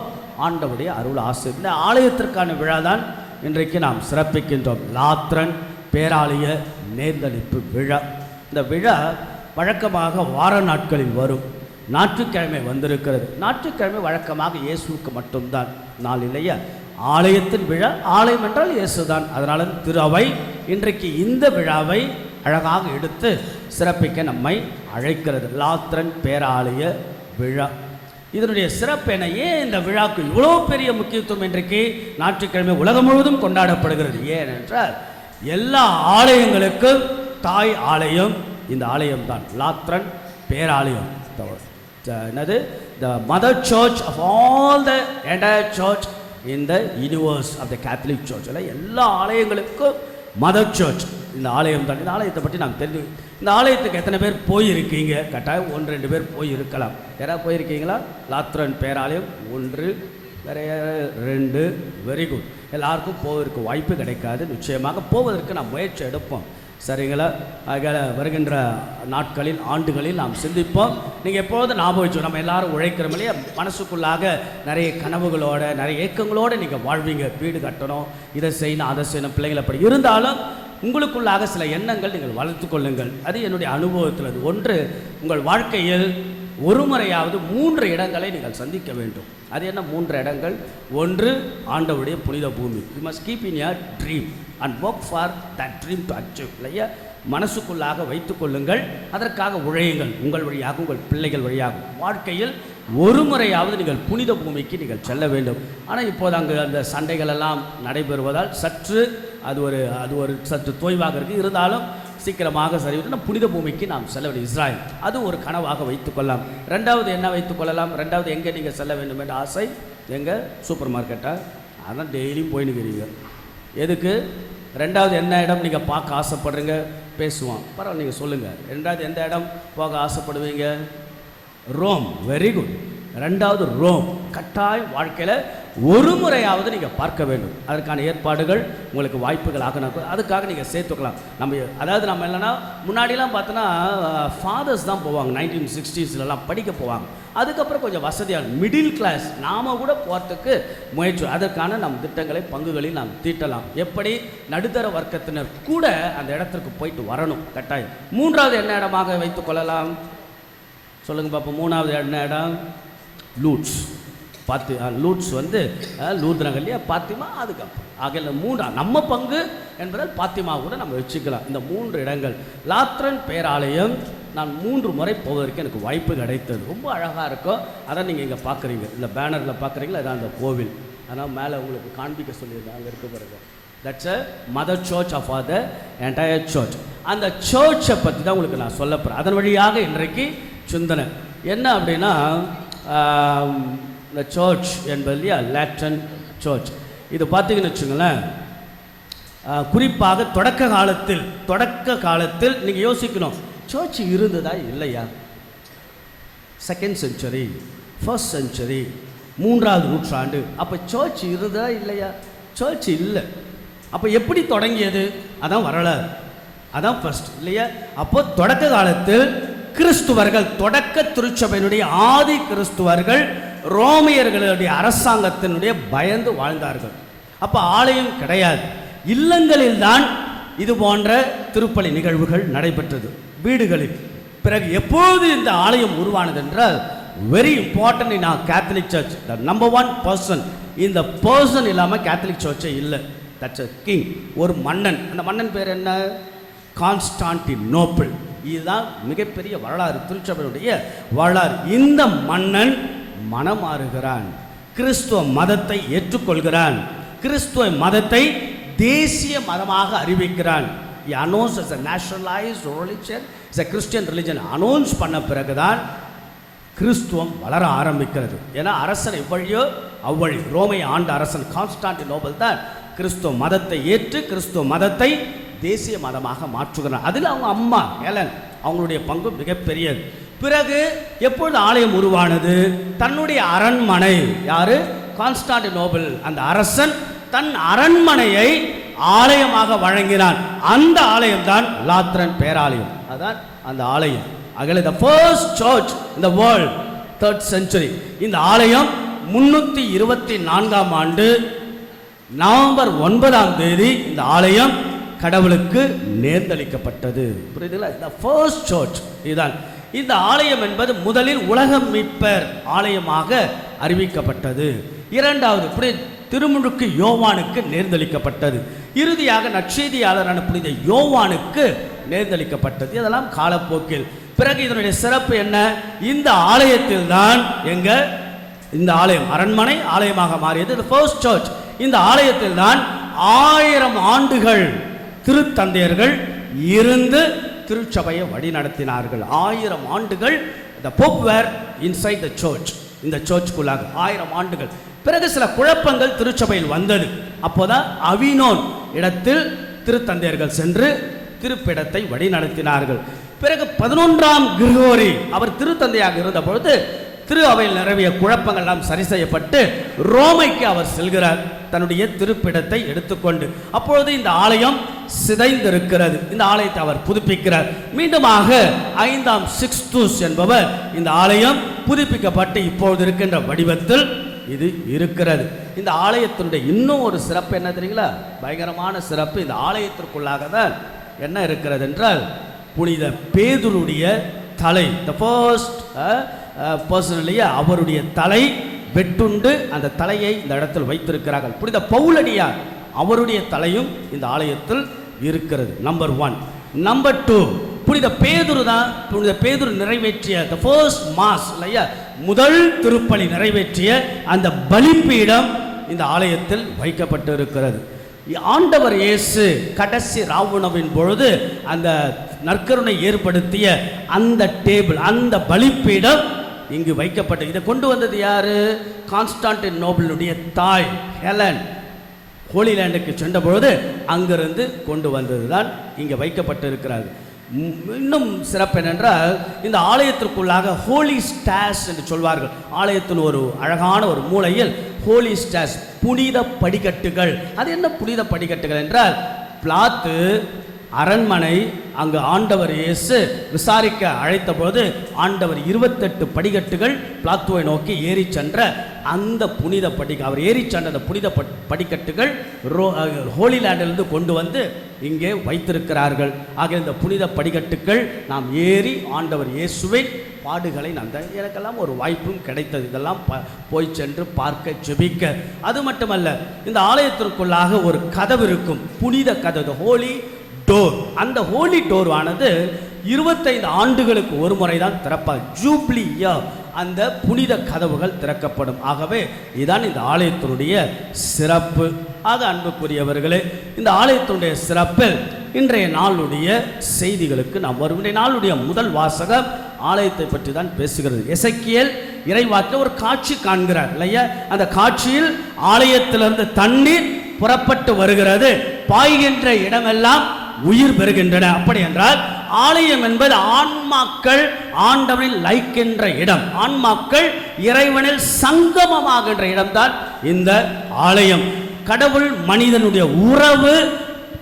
ஆண்டவருடைய அருள் ஆசை. இந்த ஆலயத்திற்கான விழா தான் இன்றைக்கு நாம் சிறப்பிக்கின்றோம். லாத்ரன் பேராலய நேர்ந்தளிப்பு விழா. இந்த விழா வழக்கமாக வார நாட்களில் வரும். ஞாயிற்றுக்கிழமை வந்திருக்கிறது. ஞாயிற்றுக்கிழமை வழக்கமாக இயேசுவுக்கு மட்டும்தான் நாள் இல்லையா. ஆலயத்தின் விழா, ஆலயம் என்றால் இயேசுதான். அதனால திரு அவை இன்றைக்கு இந்த விழாவை அழகாக எடுத்து சிறப்பிக்க நம்மை அழைக்கிறது. லாத்ரன் பேராலய விழா. இதனுடைய சிறப்பு என்ன? ஏன் இந்த விழாக்கு இவ்வளோ பெரிய முக்கியத்துவம் இன்றைக்கு ஞாயிற்றுக்கிழமை உலகம் முழுவதும் கொண்டாடப்படுகிறது? ஏனென்றால் எல்லா ஆலயங்களுக்கும் தாய் ஆலயம் இந்த ஆலயம்தான், லாத்ரன் பேராலயம். என்னது? The mother church of all the entire church in the universe of the Catholic Church. எல்லா ஆலயங்களுக்கும் மதர் சர்ச் இந்த ஆலயம் தான். இந்த ஆலயத்தை பற்றி நாம் தெரிஞ்சு, இந்த ஆலயத்துக்கு எத்தனை பேர் போயிருக்கீங்க? கட்டாயம் 1-2 பேர் போயிருக்கலாம். யாராவது போயிருக்கீங்களா? லாத்ரன் பேராலயம் 1, வேற 2. Very good. எல்லாருக்கும் போவதற்கு வாய்ப்பு கிடைக்காது. நிச்சயமாக போவதற்கு நாம் முயற்சி எடுப்போம், சரிங்களா? ஆக வருகின்ற நாட்களில் ஆண்டுகளில் நாம் சிந்திப்போம். நீங்கள் எப்போது ஞாபகம் வச்சு, நம்ம எல்லாரும் உழைக்கிறோம் இல்லையா? மனசுக்குள்ளாக நிறைய கனவுகளோட நிறைய ஏக்கங்களோடு நீங்கள் வாழ்வீங்க. வீடு கட்டணும், இதை செய்யணும், அதை செய்யணும், பிள்ளைங்களை படி இருந்தாலும் உங்களுக்குள்ளாக சில எண்ணங்கள் நீங்கள் வளர்த்து கொள்ளுங்கள். அது என்னுடைய அனுபவத்தில். அது ஒன்று, உங்கள் வாழ்க்கையில் ஒரு முறையாவது 3 இடங்களை நீங்கள் சந்திக்க வேண்டும். அது என்ன 3 இடங்கள்? 1, ஆண்டவருடைய புனித பூமி. You must keep in your dream and work for that dream to achieve இல்லையா? மனசுக்குள்ளாக வைத்துக் கொள்ளுங்கள். அதற்காக உழையுங்கள். உங்கள் வழியாக, உங்கள் பிள்ளைகள் வழியாக. வாழ்க்கையில் ஒரு முறையாவது நீங்கள் புனித பூமிக்கு நீங்கள் செல்ல வேண்டும். ஆனால் இப்போது அங்கு அந்த சண்டைகள் எல்லாம் நடைபெறுவதால் அது ஒரு சற்று தொய்வாக இருக்குது. இருந்தாலும் சீக்கிரமாக சரிவிட்டு புனித பூமிக்கு நாம் செல்ல வேண்டும். இஸ்ராயல் அது ஒரு கனவாக வைத்துக்கொள்ளலாம். ரெண்டாவது என்ன வைத்துக்கொள்ளலாம்? ரெண்டாவது எங்கே நீங்கள் செல்ல வேண்டும் என்ற ஆசை? எங்கே? சூப்பர் மார்க்கெட்டா? அதான் டெய்லியும் போயின்னுக்கிறீங்க. எதுக்கு? ரெண்டாவது என்ன இடம் நீங்கள் பார்க்க ஆசைப்படுறீங்க? பேசுவோம், பரவாயில்ல, நீங்கள் சொல்லுங்கள். ரெண்டாவது எந்த இடம் போக ஆசைப்படுவீங்க? ரோம். Very good. ரெண்டாவது ரோம். கட்டாயம் வாழ்க்கையில் ஒரு முறையாவது நீங்கள் பார்க்க வேண்டும். அதற்கான ஏற்பாடுகள் உங்களுக்கு வாய்ப்புகளாக அதுக்காக நீங்கள் சேர்த்துக்கலாம். நம்ம இல்லைன்னா முன்னாடிலாம் பார்த்தோன்னா ஃபாதர்ஸ் தான் போவாங்க. 1960s படிக்க போவாங்க. அதுக்கப்புறம் கொஞ்சம் வசதியாக மிடில் கிளாஸ் நாம் கூட போகிறதுக்கு முயற்சி. அதற்கான நம் திட்டங்களை பங்குகளில் நாம் தீட்டலாம். எப்படி? நடுத்தர வர்க்கத்தினர் கூட அந்த இடத்திற்கு போயிட்டு வரணும் கட்டாயம். மூன்றாவது என்ன இடமாக வைத்துக்கொள்ளலாம்? சொல்லுங்கள் பார்ப்போம். மூணாவது என்ன இடம்? லூட்ஸ். லூட்ஸ் லூத்ரங்க இல்லையா, பாத்திமா. அதுக்கப்புறம் ஆகையில் மூன்றாம் நம்ம பங்கு என்பதால் பாத்திமா கூட நம்ம வச்சுக்கலாம். இந்த 3 இடங்கள். லாத்ரன் பேராலயம் நான் 3 முறை போவதற்கு எனக்கு வாய்ப்பு கிடைத்தது. ரொம்ப அழகாக இருக்கும். அதான் நீங்கள் இங்கே பார்க்குறீங்க, இந்த பேனரில் பார்க்குறீங்களா, இதான் அந்த கோவில். அதனால் மேலே உங்களுக்கு காண்பிக்க சொல்லியிருக்கேன். அங்கே இருக்க பிறகு that's a mother church of the entire church. அந்த சர்ச்சை பற்றி தான் உங்களுக்கு நான் சொல்ல போகிறேன். அதன் வழியாக இன்றைக்கு சிந்தனை என்ன அப்படின்னா, இந்த சர்ச் என்பது இல்லையா, லாட்ரன் சர்ச். இது பார்த்தீங்கன்னு வச்சுங்களேன், குறிப்பாக தொடக்க காலத்தில் நீங்கள் யோசிக்கணும், சர்ச் இருந்ததா இல்லையா? 2nd century, 1st century, 3ஆவது நூற்றாண்டு. அப்போ சர்ச் இருந்ததா இல்லையா? சர்ச் இல்லை. அப்போ எப்படி தொடங்கியது? அதான் வரலாறு, அதான் ஃபர்ஸ்ட் இல்லையா? அப்போ தொடக்க காலத்தில் கிறிஸ்துவர்கள், தொடக்க திருச்சபையினுடைய ஆதி கிறிஸ்துவர்கள் ரோமியர்களுடைய அரசாங்கத்தினுடைய பயந்து வாழ்ந்தார்கள். அப்போ ஆலயம் கிடையாது. இல்லங்களில் தான் இது போன்ற திருப்பலி நிகழ்வுகள் நடைபெற்றது, வீடுகளில். பிறகு எப்போது இந்த ஆலயம் உருவானது என்றால், very important in our Catholic church, the number 1 person. இந்த பர்சன் இல்லாமல் கேத்தலிக் சர்ச்சே இல்லை. தட்ஸ் அ கிங், ஒரு மன்னன். அந்த மன்னன் பேர் என்ன? கான்ஸ்டான்டினோப்பிள். இதுதான் மிகப்பெரிய வரலாறு, திருச்சபையுடைய வரலாறு. இந்த மன்னன் மனமாறுகிறான், கிறிஸ்துவ மதத்தை ஏற்றுக்கொள்கிறான், கிறிஸ்துவ மதத்தை தேசிய மதமாக அறிவிக்கிறான். Announce as a nationalized religion, as a Christian religion announce பண்ண பிறகுதான் கிறிஸ்துவம் வளர ஆரம்பிக்கிறது. ஏன்னா அரசன் எவ்வழியோ அவ்வழி. ரோமை ஆண்ட அரசன் கான்ஸ்டான்டினோபிள் தான் கிறிஸ்துவ மதத்தை ஏற்று கிறிஸ்துவ மதத்தை தேசிய மதமாக மாற்றுகிறார். அதில் அவங்க அம்மா ஹெலன், அவங்களுடைய பங்கு மிகப்பெரியது. பிறகு எப்பொழுது ஆலயம் உருவானது? தன்னுடைய அரண்மனை, யாரு? கான்ஸ்டான்டினோபிள் அந்த அரசன் தன் அரண்மனையை ஆலயமாக வழங்கினான். அந்த ஆலயம் தான் லாத்ரன் பேராலயம். அதான் அந்த ஆலயம். அகல the first church in the world, 3rd century. இந்த ஆலயம் 324ஆம் ஆண்டு நவம்பர் 9ஆம் தேதி இந்த ஆலயம் கடவுளுக்கு நேர்ந்தளிக்கப்பட்டது. புரியுதுங்களா? the first church இதுதான். இந்த ஆலயம் என்பது முதலில் உலக மீட்பர் ஆலயமாக அறிவிக்கப்பட்டது. இரண்டாவது திருமுழுக்கு யோவானுக்கு நேர்ந்தளிக்கப்பட்டது. இறுதியாக நற்செய்தியாளரான புனித யோவானுக்கு நேர்ந்தளிக்கப்பட்டது. இதெல்லாம் காலப்போக்கில். பிறகு இதனுடைய சிறப்பு என்ன? இந்த ஆலயத்தில் தான் இந்த ஆலயம் அரண்மனை ஆலயமாக மாறியது. First church. இந்த ஆலயத்தில் தான் 1000 ஆண்டுகள் திருத்தந்தையர்கள் இருந்து திருச்சபையை வழி நடத்தினார்கள். 1000 ஆண்டுகள் the pope were inside the church. இந்த சர்ச்சுக்குள்ளாக 1000 ஆண்டுகள். பிறகு சில குழப்பங்கள் திருச்சபையில் வந்தது. அப்போதான் அவினோன் இடத்தில் திருத்தந்தையர்கள் சென்று திருப்பிடத்தை வழி நடத்தினார்கள். பிறகு 11ஆம் கிரிகோரி அவர் திருத்தந்தையாக இருந்த பொழுது திரு அவையில் நிறவிய குழப்பங்கள் எல்லாம் சரி செய்யப்பட்டு ரோமைக்கு அவர் செல்கிறார் தன்னுடைய திருப்பிடத்தை எடுத்துக்கொண்டு. அப்பொழுது இந்த ஆலயம் சிதைந்திருக்கிறது. இந்த ஆலயத்தை அவர் புதுப்பிக்கிறார். மீண்டுமாக 5ஆம் சிக்ஸ்டூஸ் என்பவர் இந்த ஆலயம் புதுப்பிக்கப்பட்டு இப்பொழுது இருக்கின்ற வடிவத்தில் இது இருக்கிறது. இந்த ஆலயத்தினுடைய இன்னும் ஒரு சிறப்பு என்ன தெரியுங்களா? பயங்கரமான சிறப்பு. இந்த ஆலயத்திற்குள்ளாக தான் என்ன இருக்கிறது என்றால், புனித பேதுருடைய தலை, த ஃபர்ஸ்ட் பர்சனலியா அவருடைய தலை வெட்டுண்டு அந்த தலையை இந்த இடத்தில் வைத்திருக்கிறார்கள். புனித பவுலடியார் அவருடைய தலையும் இந்த ஆலயத்தில் இருக்கிறது. நம்பர் 1. நம்பர் 2, புனித பேதுரு தான். புனித பேதுரு நிறைவேற்றிய the first mass இல்லையா, முதல் திருப்பலி நிறைவேற்றிய அந்த பலிப்பீடம் இந்த ஆலயத்தில் வைக்கப்பட்டு இருக்கிறது. ஆண்டவர் இயேசு கடைசி ராவுணவின் பொழுது அந்த நற்கருணை ஏற்படுத்திய அந்த டேபிள், அந்த பலிப்பீடம் இங்கு வைக்கப்பட்டு, இதை கொண்டு வந்தது யாரு? கான்ஸ்டான்டினோபிளுடைய தாய் ஹெலன் ஹோலி லேண்டுக்கு சென்ற பொழுது அங்கிருந்து கொண்டு வந்தது தான் இங்கே வைக்கப்பட்டு இருக்கிறார். இன்னும் சிறப்பு என்னென்றால், இந்த ஆலயத்திற்குள்ளாக ஹோலி ஸ்டாஸ் என்று சொல்வார்கள். ஆலயத்தின் ஒரு அழகான ஒரு மூலையில் ஹோலி ஸ்டாஸ், புனித படிக்கட்டுகள். அது என்ன புனித படிக்கட்டுகள் என்றால், பிளாத்து அரண்மனை அங்கு ஆண்டவர் இயேசு விசாரிக்க அழைத்த போது ஆண்டவர் 28 படிக்கட்டுகள் பிளாத்துவை நோக்கி ஏறி சென்ற அந்த புனித அவர் ஏறி சென்ற அந்த புனித படிக்கட்டுகள் ஹோலி லேண்டிலிருந்து கொண்டு வந்து இங்கே வைத்திருக்கிறார்கள். ஆக இந்த புனித படிக்கட்டுகள் நாம் ஏறி ஆண்டவர் இயேசுவின் பாடுகளை எனக்கெல்லாம் ஒரு வாய்ப்பும் கிடைத்தது. இதெல்லாம் போய் சென்று பார்க்க, ஜெபிக்க. அது மட்டுமல்ல, இந்த ஆலயத்திற்குள்ளாக ஒரு கதவு இருக்கும், புனித கதவு, ஹோலி டோர். அந்த ஹோலி டோர் ஆனது 25 ஆண்டுகளுக்கு ஒரு முறை தான் திறப்பார். ஜூப்ளி இயர் அந்த புனித கதவுகள் திறக்கப்படும். ஆகவே இதுதான் இந்த ஆலயத்தினுடைய சிறப்பு. ஆக அன்புக்குரியவர்களே, இந்த ஆலயத்தினுடைய சிறப்பில் இன்றைய நாளுடைய செய்திகளுக்கு நாம் வரும். இன்றைய நாளுடைய முதல் வாசகம் ஆலயத்தை பற்றி தான் பேசுகிறது. எசேக்கியேல் இறைவாக்கில் ஒரு காட்சி காண்கிறார் இல்லையா, அந்த காட்சியில் ஆலயத்திலிருந்து தண்ணீர் புறப்பட்டு வருகிறது, பாய்கின்ற இடமெல்லாம் உயிர் பெறுகின்றன. அப்படி என்றால் ஆலயம் என்பது ஆன்மாக்கள் ஆண்டவனில் லைக்கின்ற இடம், ஆன்மாக்கள் இறைவனில் சங்கமமாகின்ற இடம்தான் இந்த ஆலயம். கடவுள் மனிதனுடைய உறவு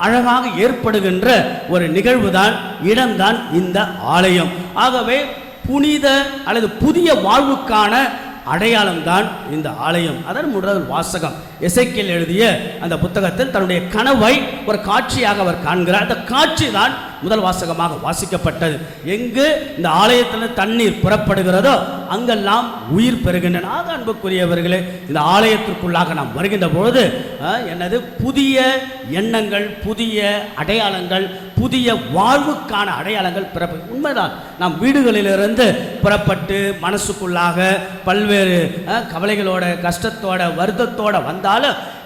அழகாக ஏற்படுகின்ற ஒரு நிகழ்வுதான், இடம்தான் இந்த ஆலயம். ஆகவே புனித அல்லது புதிய வாழ்வுக்கான அடையாளம்தான் இந்த ஆலயம். அதன் முதல் வாசகம் எசேக்கியேல் எழுதிய அந்த புத்தகத்தில் தன்னுடைய கனவை ஒரு காட்சியாக அவர் காண்கிறார். அந்த காட்சி தான் முதல் வாசகமாக வாசிக்கப்பட்டது. எங்கு இந்த ஆலயத்தில் தண்ணீர் புறப்படுகிறதோ அங்கெல்லாம் உயிர் பெறுகின்றன. ஆக அன்புக்குரியவர்களே, இந்த ஆலயத்திற்குள்ளாக நாம் வருகின்ற பொழுது என்னது புதிய எண்ணங்கள், புதிய அடையாளங்கள், புதிய வாழ்வுக்கான அடையாளங்கள் பிறப்பு. உண்மைதான், நாம் வீடுகளிலிருந்து புறப்பட்டு மனசுக்குள்ளாக பல்வேறு கவலைகளோட, கஷ்டத்தோட, வருத்தத்தோட வந்தாலும்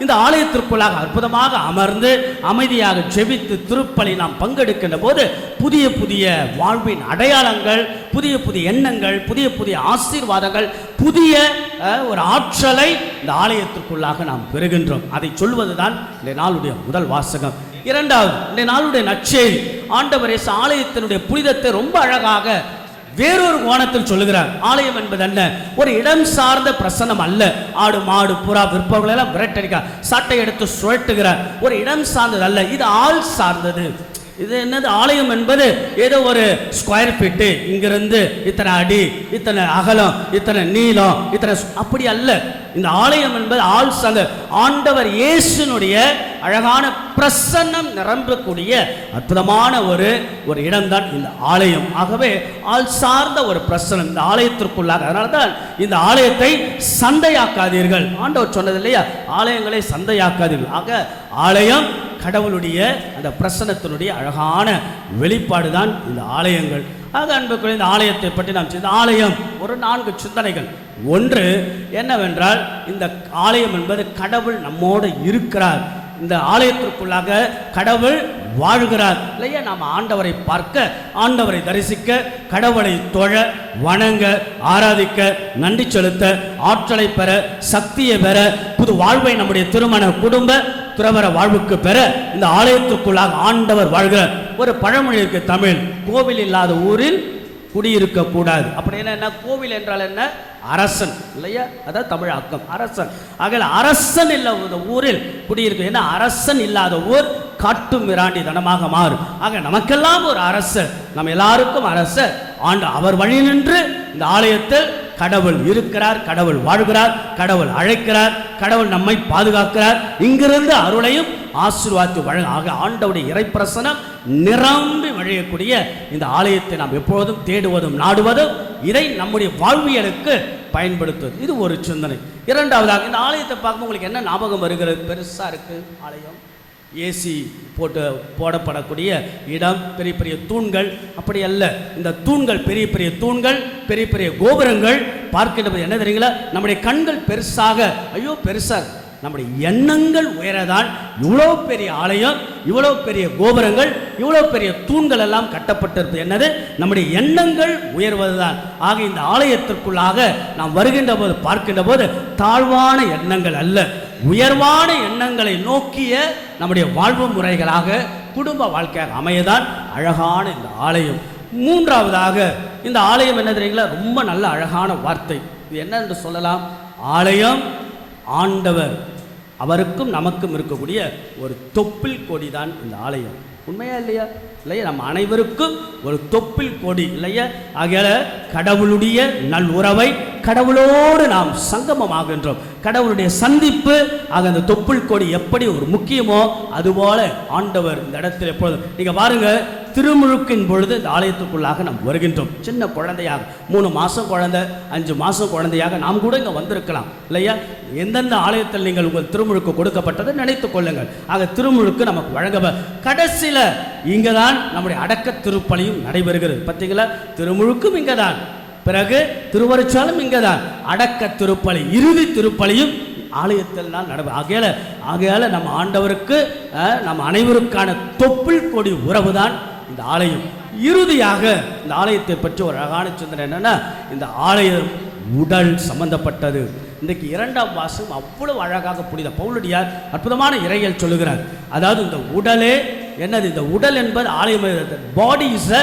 இந்த ஆலயத்திற்குள்ளாக அற்புதமாக அமர்ந்து அமைதியாக ஜெபித்து திருப்பலி நாம் பங்கெடுக்கின்ற போது புதிய புதிய வாழ்வின் அடையாளங்கள், புதிய புதிய எண்ணங்கள், புதிய புதிய ஆசீர்வாதங்கள், புதிய ஒரு ஆற்றலை இந்த ஆலயத்திற்குள்ளாக நாம் பெறுகின்றோம். அதை சொல்வதுதான் இந்த நாளுடைய முதல் வாசகம். இரண்டாவது, இந்த நாளுடைய நற்செய்தி. ஆண்டவர் இயேசு ஆலயத்தினுடைய புனிதத்தை ரொம்ப அழகாக வேறொரு கோணத்தில் சொல்லுகிறார். ஆலயம் என்பது என்ன? ஒரு இடம் சார்ந்த பிரசனம் அல்ல. ஆடு மாடு புறா விற்பவர்கள் எல்லாம் விரட்டடிக்க சட்டை எடுத்து சுழட்டுகிறார். ஒரு இடம் சார்ந்தது அல்ல, இது ஆள் சார்ந்தது. இது என்னது? ஆலயம் என்பது ஏதோ ஒரு ஸ்கொயர் ஃபீட்டு, இங்கிருந்து இத்தனை அடி, இத்தனை அகலம், இத்தனை நீளம், இத்தனை, அப்படி அல்ல. இந்த ஆலயம் என்பது ஆள் சார்ந்த ஆண்டவர் இயேசுனுடைய அழகான பிரசன்னம் நிரம்பக்கூடிய அற்புதமான ஒரு இடம்தான் இந்த ஆலயம். ஆகவே ஆள் சார்ந்த ஒரு பிரசன்னம் இந்த ஆலயத்திற்குள்ளாக. அதனால தான் இந்த ஆலயத்தை சந்தையாக்காதீர்கள். ஆண்டவர் சொன்னது இல்லையா, ஆலயங்களை சந்தையாக்காதீர்கள். ஆக ஆலயம் கடவுளுடைய அந்த பிரசன்னத்தினுடைய அழகான வெளிப்பாடு தான் இந்த ஆலயங்கள். ஆக அன்புக்குரிய இந்த ஆலயத்தை பற்றி நாம் இந்த ஆலயம் ஒரு 4 சிந்தனைகள். ஒன்று என்னவென்றால், இந்த ஆலயம் என்பது கடவுள் நம்மோடு இருக்கிறார். இந்த ஆலயத்திற்குள்ளாக கடவுள் வாழ்கிறார் இல்லையா. நாம் ஆண்டவரை பார்க்க, ஆண்டவரை தரிசிக்க, கடவுளை தொழ, வணங்க, ஆராதிக்க, நன்றி செலுத்த, ஆற்றலை பெற, சக்தியை பெற, புது வாழ்வை நம்முடைய திருமண குடும்ப துறவர வாழ்வுக்கு பெற இந்த ஆலயத்திற்குள்ளாக ஆண்டவர் வாழ்கிறார். ஒரு பழமொழி இருக்கு தமிழ், கோவில் இல்லாத ஊரில் குடியிருக்க கூடாது. அப்படி என்ன? கோவில் என்றால் என்ன? அரசன் இல்லையா, அதான் தமிழ் அர்த்தம், அரசன். ஆக அரசன் இல்லாத ஊரில் குடியிருக்க. ஏன்னா அரசன் இல்லாத ஊர் காட்டு மிராண்டி தனமாக மாறும். ஆக நமக்கெல்லாம் ஒரு அரசர், நம்ம எல்லாருக்கும் அரசர் ஆண்டு. அவர் வழி நின்று இந்த ஆலயத்தில் கடவுள் இருக்கிறார், கடவுள் வாழ்கிறார், கடவுள் அழைக்கிறார், கடவுள் நம்மை பாதுகாக்கிறார். இங்கிருந்து அருளையும் ஆசீர்வாதத்தை வழங்க. ஆக ஆண்டவருடைய இறைப்பிரசனம் நிரம்பி வழியக்கூடிய இந்த ஆலயத்தை நாம் எப்பொழுதும் தேடுவதும் நாடுவதும், இதை நம்முடைய வாழ்வியலுக்கு பயன்படுத்துவது. இது ஒரு சிந்தனை. இரண்டாவதாக, இந்த ஆலயத்தை பார்க்கும்போது உங்களுக்கு என்ன ஞாபகம் வருகிறது? பெருசா இருக்கு ஆலயம், ஏசி போடப்படக்கூடிய இடம், பெரிய பெரிய தூண்கள். அப்படி அல்ல, இந்த தூண்கள் பெரிய பெரிய தூண்கள், பெரிய பெரிய கோபுரங்கள் பார்க்கின்ற என்ன தெரியுங்களா, நம்முடைய கண்கள் பெருசாக ஐயோ பெருசாக, நம்முடைய எண்ணங்கள் உயரதான் இவ்வளோ பெரிய ஆலயம், இவ்வளோ பெரிய கோபுரங்கள், இவ்வளோ பெரிய தூண்கள் எல்லாம் கட்டப்பட்டிருப்பது. என்னது? நம்முடைய எண்ணங்கள் உயர்வதுதான். ஆக இந்த ஆலயத்திற்குள்ளாக நாம் வருகின்ற போது பார்க்கின்ற போது தாழ்வான எண்ணங்கள் அல்ல, உயர்வான எண்ணங்களை நோக்கிய நம்முடைய வாழ்வு முறைகளாக குடும்ப வாழ்க்கையாக அமையதான் அழகான இந்த ஆலயம். மூன்றாவதாக இந்த ஆலயம் என்ன தெரியுங்களா, ரொம்ப நல்ல அழகான வார்த்தை. இது என்ன என்று சொல்லலாம்? ஆலயம் ஆண்டவர், அவருக்கும் நமக்கும் இருக்கக்கூடிய ஒரு தொப்பில் கொடி தான் இந்த ஆலயம். உண்மையா இல்லையா? இல்லையா? நம்ம அனைவருக்கும் ஒரு தொப்பில் கொடி இல்லையா? ஆகையால கடவுளுடைய நல் உறவை, கடவுளோடு நாம் சங்கமமாகின்றோம், கடவுளுடைய சந்திப்பு. ஆக அந்த தொப்புள் கொடி எப்படி ஒரு முக்கியமோ அதுபோல ஆண்டவர் இந்த இடத்தில் எப்பொழுதும். நீங்க பாருங்க, திருமுழுக்கின் பொழுது இந்த ஆலயத்துக்குள்ளாக நாம் வருகின்றோம். சின்ன குழந்தையாக, 3 மாதம் குழந்தை, 5 மாதம் குழந்தையாக நாம் கூட இங்கே வந்திருக்கலாம் இல்லையா? எந்தெந்த ஆலயத்தில் நீங்கள் உங்கள் திருமுழுக்கு கொடுக்கப்பட்டதை நினைத்துக் கொள்ளுங்கள். ஆக திருமுழுக்கு நமக்கு வழங்க கடைசியில் இங்கே தான் நம்முடைய அடக்க திருப்பலியும் நடைபெறுகிறது. பார்த்தீங்களா? திருமுழுக்கும் இங்கே தான், பிறகு திருவருட்சாலும் இங்கே தான், அடக்க திருப்பலி இறுதி திருப்பலியும் ஆலயத்தில் தான் நடைபெறும். ஆகையால நம்ம ஆண்டவருக்கு நம்ம அனைவருக்கான தொப்புள் கொடி உறவு தான் இந்த ஆலயம். இறுதியாக இந்த ஆலயத்தை பற்றி ஒரு அழகான சிந்தனை என்னன்னா, இந்த ஆலயம் உடல் சம்பந்தப்பட்டது. இன்றைக்கு 2ஆம் வாசகம் அவ்வளவு அழகாக புனித பவுலடியார் அற்புதமான இறையில் சொல்லுகிறார். அதாவது இந்த உடலே என்னது? இந்த உடல் என்பது ஆலயம், body is a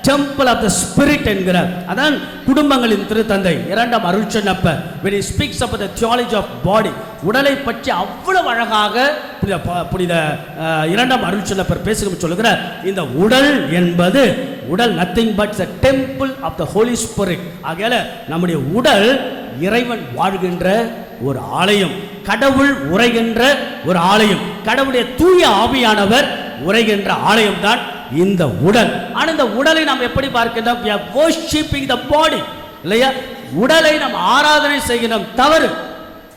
temple of the spirit என்கிறார். அதான் குடும்பங்களின் திருத்தந்தை 2ஆம் அருள்சென்னப்பர் when he speaks about the theology of body, உடலை பற்றி அவ்வளவு அழகாக புனித 2ஆம் அருள்சென்னப்பர் பேசும் சொல்லுகிறார். இந்த உடல் என்பது உடல் nothing but the temple of the holy spirit. ஆகையால நம்முடைய உடல் இறைவன் வாழ்கின்ற ஒரு ஆலயம், கடவுள் உரைகின்ற ஒரு ஆலயம், கடவுளுடைய தூய ஆவியானவர் உரைகின்ற ஆலயம் தான் இந்த உடல். ஆனால் இந்த உடலை நாம் எப்படி பார்க்கின்றோம்? we are worshiping the body இல்லையா? உடலை நாம் ஆராதனை செய்கின்றோம். தவறு.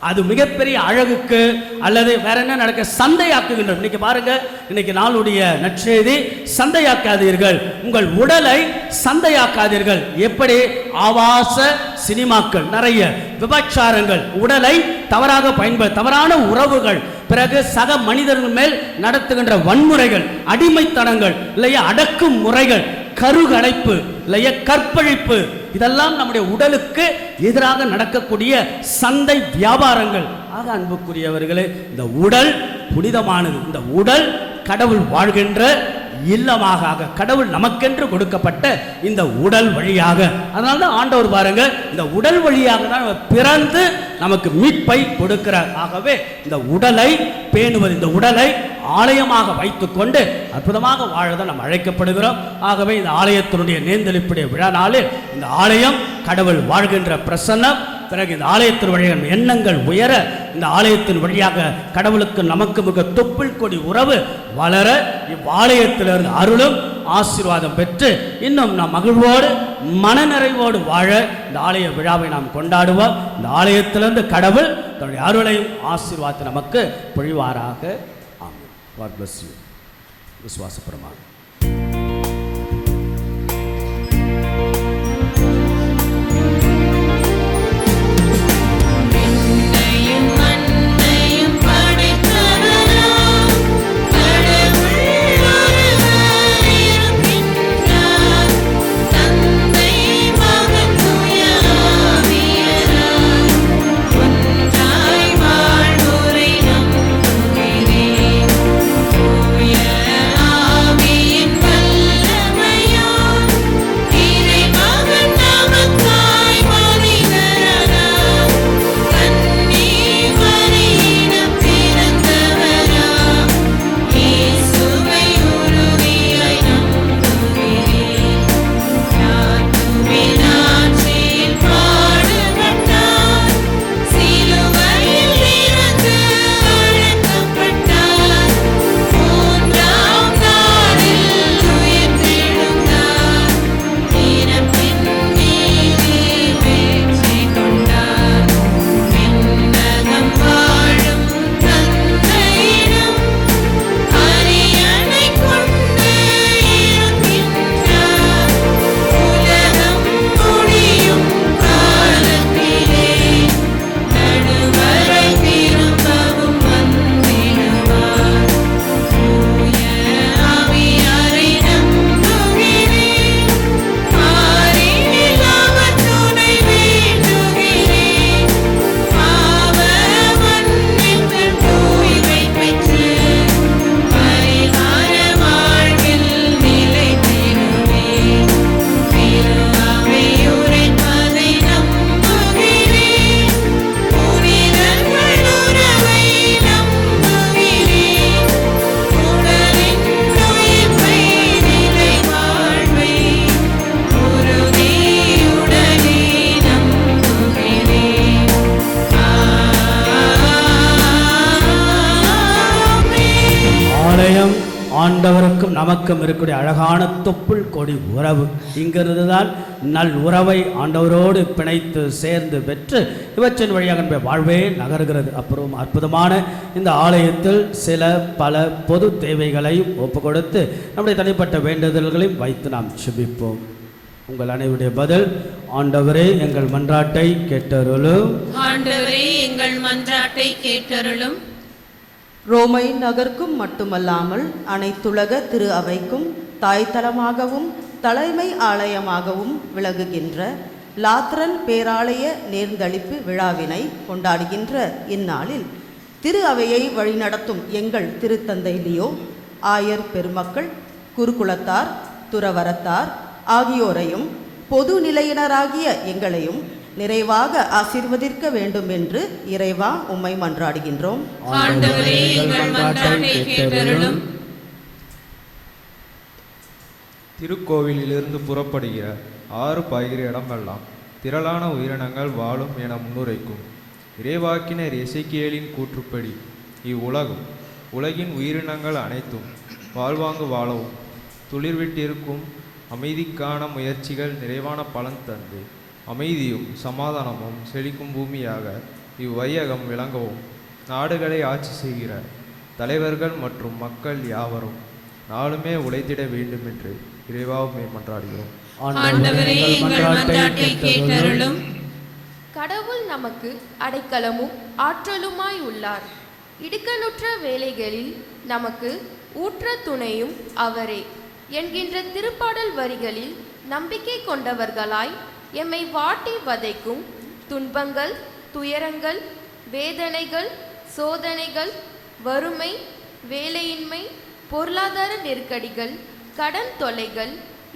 அது மிகப்பெரிய அழகுக்கு அல்லது வேற என்ன நடக்க சந்தையாக்குகின்றோம். இன்னைக்கு பாருங்க, இன்னைக்கு நாளுடைய நற்செய்தி, சந்தையாக்காதீர்கள், உங்கள் உடலை சந்தையாக்காதீர்கள். எப்படி? ஆபாச சினிமாக்கள், நிறைய விபச்சாரங்கள், உடலை தவறாக தவறான உறவுகள், பிறகு சக மனிதர்கள் மேல் நடத்துகின்ற வன்முறைகள், அடிமைத்தனங்கள் இல்லையா, அடக்கும் முறைகள், கருகலைப்பு இல்லையா, கற்பழிப்பு, இதெல்லாம் நம்முடைய உடலுக்கு எதிராக நடக்கக்கூடிய சந்தை வியாபாரங்கள். ஆக அன்புக்குரியவர்களே, இந்த உடல் புனிதமானது. இந்த உடல் கடவுள் வாழ்கின்ற இல்லமாக, கடவுள் நமக்கென்று கொடுக்கப்பட்ட இந்த உடல் வழியாக, அதனால்தான் ஆண்டவர் பாருங்க, இந்த உடல் வழியாக தான் பிறந்து நமக்கு மீட்பை கொடுக்கிறார். ஆகவே இந்த உடலை பேணுவது, இந்த உடலை ஆலயமாக வைத்துக்கொண்டு அற்புதமாக வாழதான் நாம் அழைக்கப்படுகிறோம். ஆகவே இந்த ஆலயத்தினுடைய நேர்ந்தெளிப்புடைய விழா நாளில் இந்த ஆலயம் கடவுள் வாழ்கின்ற பிரசன்னம், பிறகு இந்த ஆலயத்தின் வழியாக எண்ணங்கள் உயர, இந்த ஆலயத்தின் வழியாக கடவுளுக்கு நமக்கு மிக தொப்புள் கொடி உறவு வளர, இவ்வாலயத்திலிருந்து அருளும் ஆசீர்வாதம் பெற்று இன்னும் நாம் மகிழ்வோடு மனநிறைவோடு வாழ இந்த ஆலய விழாவை நாம் கொண்டாடுவோம். இந்த ஆலயத்திலிருந்து கடவுள் தன்னுடைய அருளையும் ஆசீர்வாதத்தை நமக்கு பொழிவாராக. ஆமென். God bless you. விசுவாசப்படுமா? ஆவி நமக்கும் இருக்கக்கூடிய அழகான தொப்புள் கொடி உறவு. இங்கிருந்து தான் நல் உறவை ஆண்டவரோடு பிணைத்து சேர்ந்து பெற்று இவற்றின் வழியாக நம்முடைய வாழ்வே நகர்கிறது. அப்புறம் அற்புதமான இந்த ஆலயத்தில் சில பல பொது தேவைகளையும் ஒப்பு கொடுத்து நம்முடைய தனிப்பட்ட வேண்டுதல்களையும் வைத்து நாம் செபிப்போம். உங்கள் அனைவருடைய பதில்: ஆண்டவரே எங்கள் மன்றாட்டை கேட்டருளும். ஆண்டவரே எங்கள் மன்றாட்டை கேட்டருளும். ரோமை நகருக்கும் மட்டுமல்லாமல் அனைத்துலக திரு அவைக்கும் தாய்த்தலமாகவும் தலைமை ஆலயமாகவும் விளங்குகின்ற லாத்ரன் பேராலய நேர்ந்தளிப்பு விழாவினை கொண்டாடுகின்ற இந்நாளில் திரு அவையை வழிநடத்தும் எங்கள் திருத்தந்தை லியோ, ஆயர் பெருமக்கள், குருகுலத்தார், துறவரத்தார் ஆகியோரையும் பொது நிலையினராகிய எங்களையும் நிறைவாக ஆசீர்வதிக்க வேண்டும் என்று இறைவா உம்மை மன்றாடுகின்றோம். ஆண்டவரே எங்கள் மன்றாட்டை கேட்டருளும். திருக்கோவிலிலிருந்து புறப்படுகிற ஆறு பாய்கிற இடமெல்லாம் திரளான உயிரினங்கள் வாழும் என முன்னுரைக்கும் இறைவாக்கினர் எசேக்கியேலின் கூற்றுப்படி இவ்வுலகும் உலகின் உயிரினங்கள் அனைத்தும் வாழ்வாங்கு வாழவும் துளிர்விட்டிருக்கும் அமைதிக்கான முயற்சிகள் நிறைவான பலன் தந்து அமைதியும் சமாதானமும் செழிக்கும் பூமியாக இவ்வையகம் விளங்கவும் நாடுகளை ஆட்சி செய்கிற தலைவர்கள் மற்றும் மக்கள் யாவரும் நாளுமே உழைத்திட வேண்டும் என்று இறைவாவுமே மன்றாடுகிறோம். ஆண்டவரே எங்கள் மன்றாட்டை கேட்டருளும். கடவுள் நமக்கு அடைக்கலமும் ஆற்றலுமாய் உள்ளார். இடுக்கணுற்ற வேளைகளில் நமக்கு ஊற்ற துணையும் அவரே என்கின்ற திருப்பாடல் வரிகளில் நம்பிக்கை கொண்டவர்களாய் எம்மை வாட்டி வதைக்கும் துன்பங்கள், துயரங்கள், வேதனைகள், சோதனைகள், வறுமை, வேலையின்மை, பொருளாதார நெருக்கடிகள், கடன் தொல்லைகள்,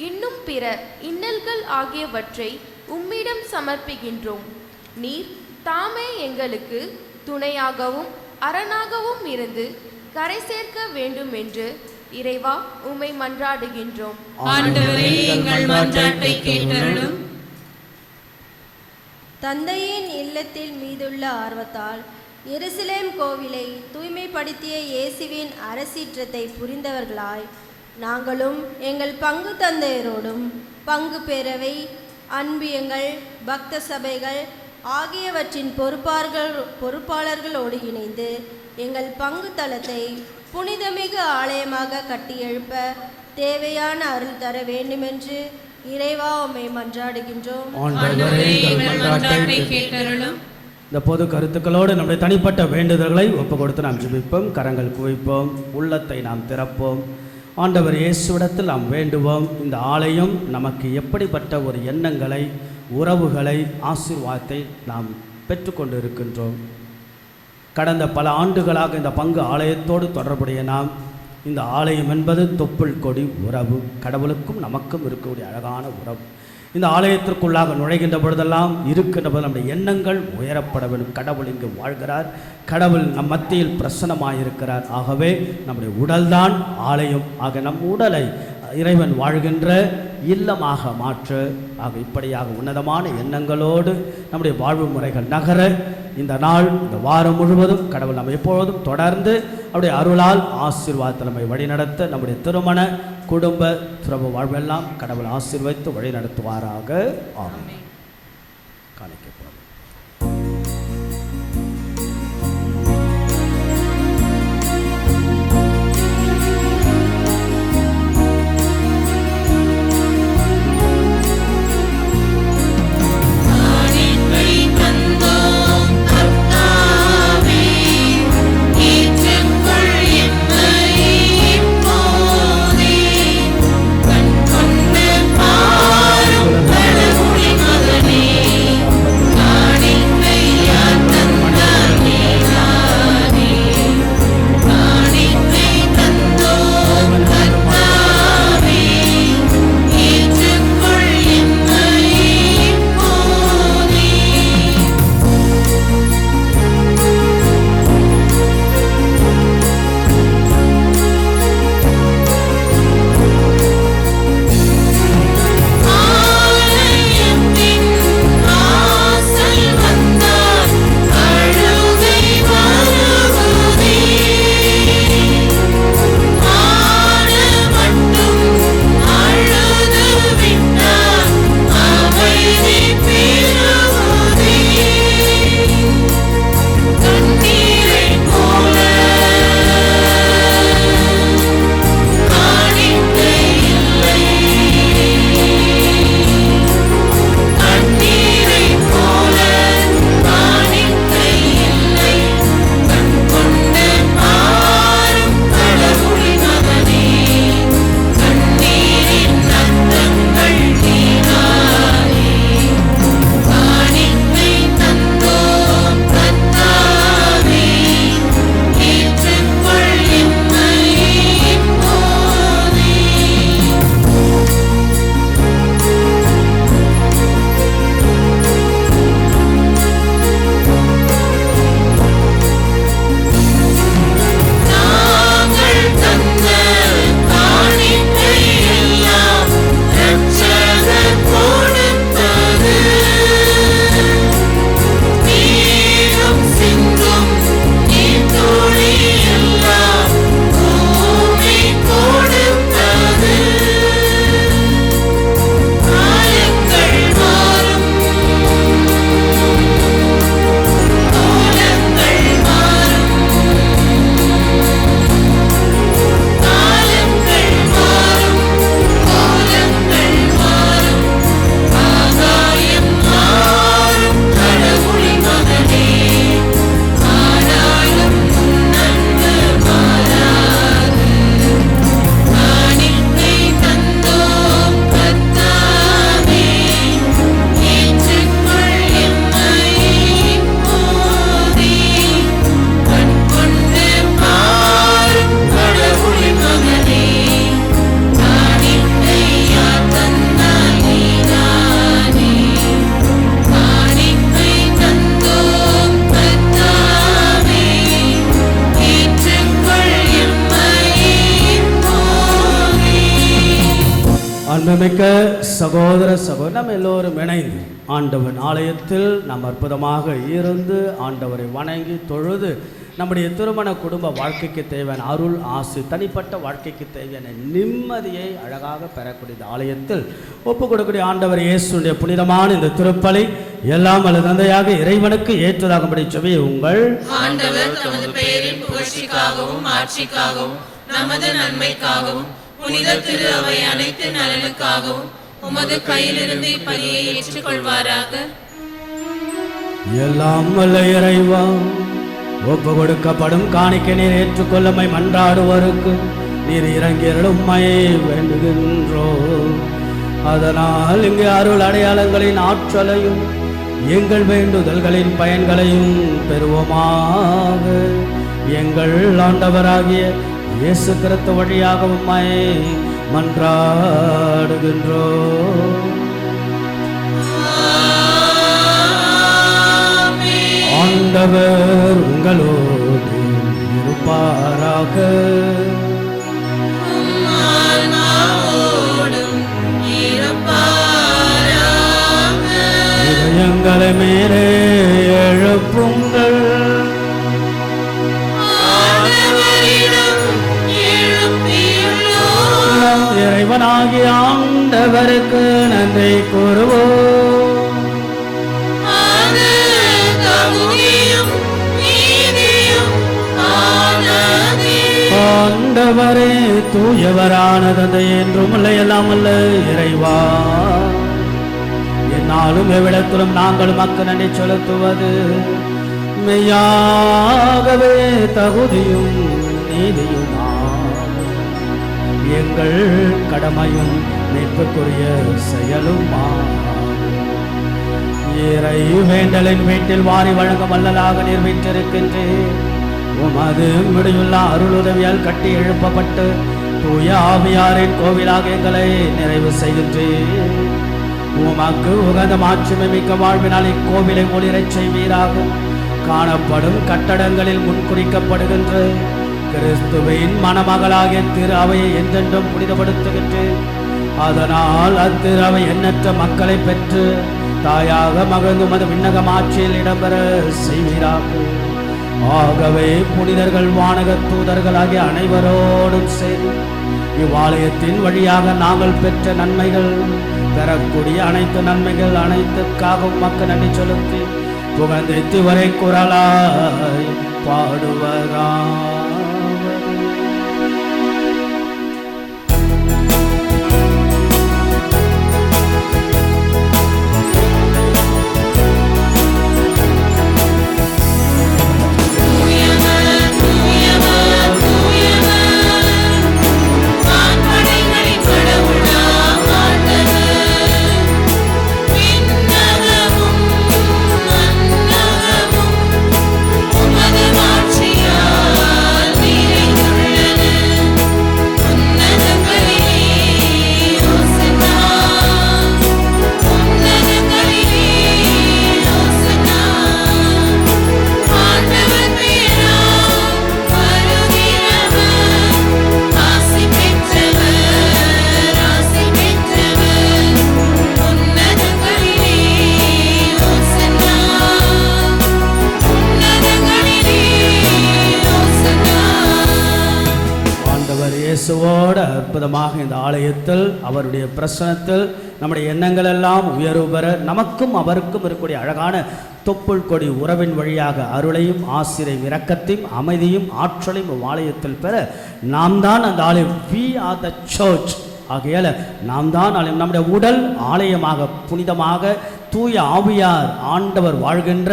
இன்னும் பிற இன்னல்கள் ஆகியவற்றை உம்மிடம் சமர்ப்பிக்கின்றோம். நீர் தாமே எங்களுக்கு துணையாகவும் அரணாகவும் இருந்து கரை சேர்க்க வேண்டும் என்று இறைவா உம்மை மன்றாடுகின்றோம். ஆண்டவரே எங்கள் மன்றாட்டை கேட்டருளும். தந்தையின் இல்லத்தில் மீதுள்ள ஆர்வத்தால் எருசலேம் கோவிலை தூய்மைப்படுத்திய இயேசுவின் அரசீற்றத்தை புரிந்தவர்களாய் நாங்களும் எங்கள் பங்கு தந்தையரோடும் பங்கு பேரவை, அன்பியங்கள், பக்த சபைகள் ஆகியவற்றின் பொறுப்பாளர்களோடு இணைந்து எங்கள் பங்கு தலத்தை புனிதமிகு ஆலயமாக கட்டியெழுப்ப தேவையான அருள் தர வேண்டுமென்று இறைவா உம்மை மன்றாடுகின்றோம். இந்த பொது கருத்துக்களோடு நம்முடைய தனிப்பட்ட வேண்டுதல்களை ஒப்பு கொடுத்து நாம் ஜெபிப்போம். கரங்கள் குவிப்போம், உள்ளத்தை நாம் திறப்போம். ஆண்டவர் இயேசுவிடத்தில் நாம் வேண்டுவோம். இந்த ஆலயம் நமக்கு எப்படிப்பட்ட ஒரு எண்ணங்களை, உறவுகளை, ஆசீர்வாதத்தை நாம் பெற்றுக்கொண்டு இருக்கின்றோம். கடந்த பல ஆண்டுகளாக இந்த பங்கு ஆலயத்தோடு தொடர்புடைய நாம், இந்த ஆலயம் என்பது தொப்புள் கொடி உறவு, கடவுளுக்கும் நமக்கும் இருக்கக்கூடிய அழகான உறவு. இந்த ஆலயத்திற்குள்ளாக நுழைகின்ற பொழுதெல்லாம் இருக்கின்ற போது நம்முடைய எண்ணங்கள் உயரப்பட வேண்டும். கடவுள் இங்கு வாழ்கிறார், கடவுள் நம் மத்தியில் பிரசன்னமாயிருக்கிறார். ஆகவே நம்முடைய உடல்தான் ஆலயம். ஆக நம் உடலை இறைவன் வாழ்கின்ற இல்லமாக மாற்ற, ஆக இப்படியாக உன்னதமான எண்ணங்களோடு நம்முடைய வாழ்வு முறைகள் நகர இந்த நாள், இந்த வாரம் முழுவதும் கடவுள் நம்ம எப்பொழுதும் தொடர்ந்து அவருடைய அருளால் ஆசீர்வாதத்தை நம்மை வழிநடத்த, நம்முடைய திருமண குடும்ப துறவு வாழ்வெல்லாம் கடவுள் ஆசீர்வதித்து வழிநடத்துவாராக. ஆமென். காணிக்கப்படும். பாரும் கடவுளின் மகனே அன்புமிக்க சகோதர சகோதரி, நம்ம எல்லோரும் இணைந்து ஆண்டவன் ஆலயத்தில் நாம் அற்புதமாக இருந்து ஆண்டவரை வணங்கி தொழுது நம்முடைய திருமண குடும்ப வாழ்க்கைக்கு தேவையான அருள் ஆசை, தனிப்பட்ட வாழ்க்கைக்கு தேவையான நிம்மதியை அழகாக பெறக்கூடிய ஆலயத்தில் ஒப்பு கொடுக்கக்கூடிய ஆண்டவர் இயேசுடைய புனிதமான இந்த திருப்பலி எல்லாம் அல்லது தந்தையாக இறைவனுக்கு ஏற்றதாகும்படி செவி உங்கள் ஆண்டவர் தமது பெயரின் புகழ்ச்சிக்காகவும் ஆட்சிக்காகவும் நமது நன்மைக்காகவும் புனித திரு அவை அனைத்து நலனுக்காகவும் உமது கையிலிருந்து இப்பலியை ஏற்றுக்கொள்வாராக. எல்லாம் வல்ல இறைவா, ஒப்பு கொடுக்கப்படும் காணிக்கை நீர் ஏற்றுக்கொள்ளமை மன்றாடுவோருக்கு நீர் இறங்கியருளும்மை வேண்டுகின்றோ. அதனால் இங்கு அருள் அடையாளங்களின் ஆற்றலையும் எங்கள் வேண்டுதல்களின் பயன்களையும் பெறுவோமாக. எங்கள் ஆண்டவராகிய இயேசு கிறிஸ்து வழியாக உம்மை மன்றாடுகின்றோ. ஆண்டவர் உங்களோடு இருப்பாராக. இதயங்களை மேலே எழுப்புங்கள். இறைவனாகிய ஆண்டவருக்கு நன்றி கூறுவோம். ஆண்டவரே தூயவரான தந்தை என்றும் எல்லாம் அல்ல இறைவா, என்னாலும் எவ்விடத்திலும் நாங்கள் மக்கள் நன்றி செலுத்துவது மெய்யாகவே தகுதியும் நீதியுமா, எங்கள் கடமையும் மீட்புக்குரிய செயலுமா. இறை வேண்டலின் வீட்டில் வாரி வழங்க வல்லலாக நீர் வீற்றிருக்கின்றேன். உமது முடியுள்ள அருளுதவியால் கட்டி எழுப்பப்பட்டு தூய ஆவியாரின் கோவிலாக எங்களை நிறைவு செய்கின்றேன். உமக்கு உகந்த மாட்சிமை மிக்க வாழ்வினால் இக்கோவிலை ஒளிரச் செய்வீராக. காணப்படும் கட்டடங்களில் முன்குறிக்கப்படுகின்ற கிறிஸ்துவின் மணமகளாகிய திரு அவையை என்றென்றும் புனிதப்படுத்துகின்றேன். அதனால் அத்திரு அவை எண்ணற்ற மக்களை பெற்று தாயாக மகிழ்ந்து மது விண்ணக ஆட்சியில் இடம்பெற செய்வீராக. ஆகவே புனிதர்கள் வானக தூதர்களாகிய அனைவரோடும் சேர்ந்து இவ்வாலயத்தின் வழியாக நாங்கள் பெற்ற நன்மைகள் பெறக்கூடிய அனைத்து நன்மைகள் அனைத்துக்காகவும் மக்கள் நன்றி செலுத்தி புகழ்ந்து வரை குரலாய் பாடுவதா. இயேசுவோடு அற்புதமாக இந்த ஆலயத்தில் அவருடைய பிரசனத்தில் நம்முடைய எண்ணங்கள் எல்லாம் உயர்வு பெற நமக்கும் அவருக்கும் இருக்கக்கூடிய அழகான தொப்புள் கொடி உறவின் வழியாக அருளையும் ஆசிரியம் இரக்கத்தையும் அமைதியும் ஆற்றலையும் ஆலயத்தில் பெற நாம் தான் அந்த ஆலயம். We are the church. ஆகையால் நாம் தான் ஆலயம். நம்முடைய உடல் ஆலயமாக புனிதமாக தூய ஆவியார் ஆண்டவர் வாழ்கின்ற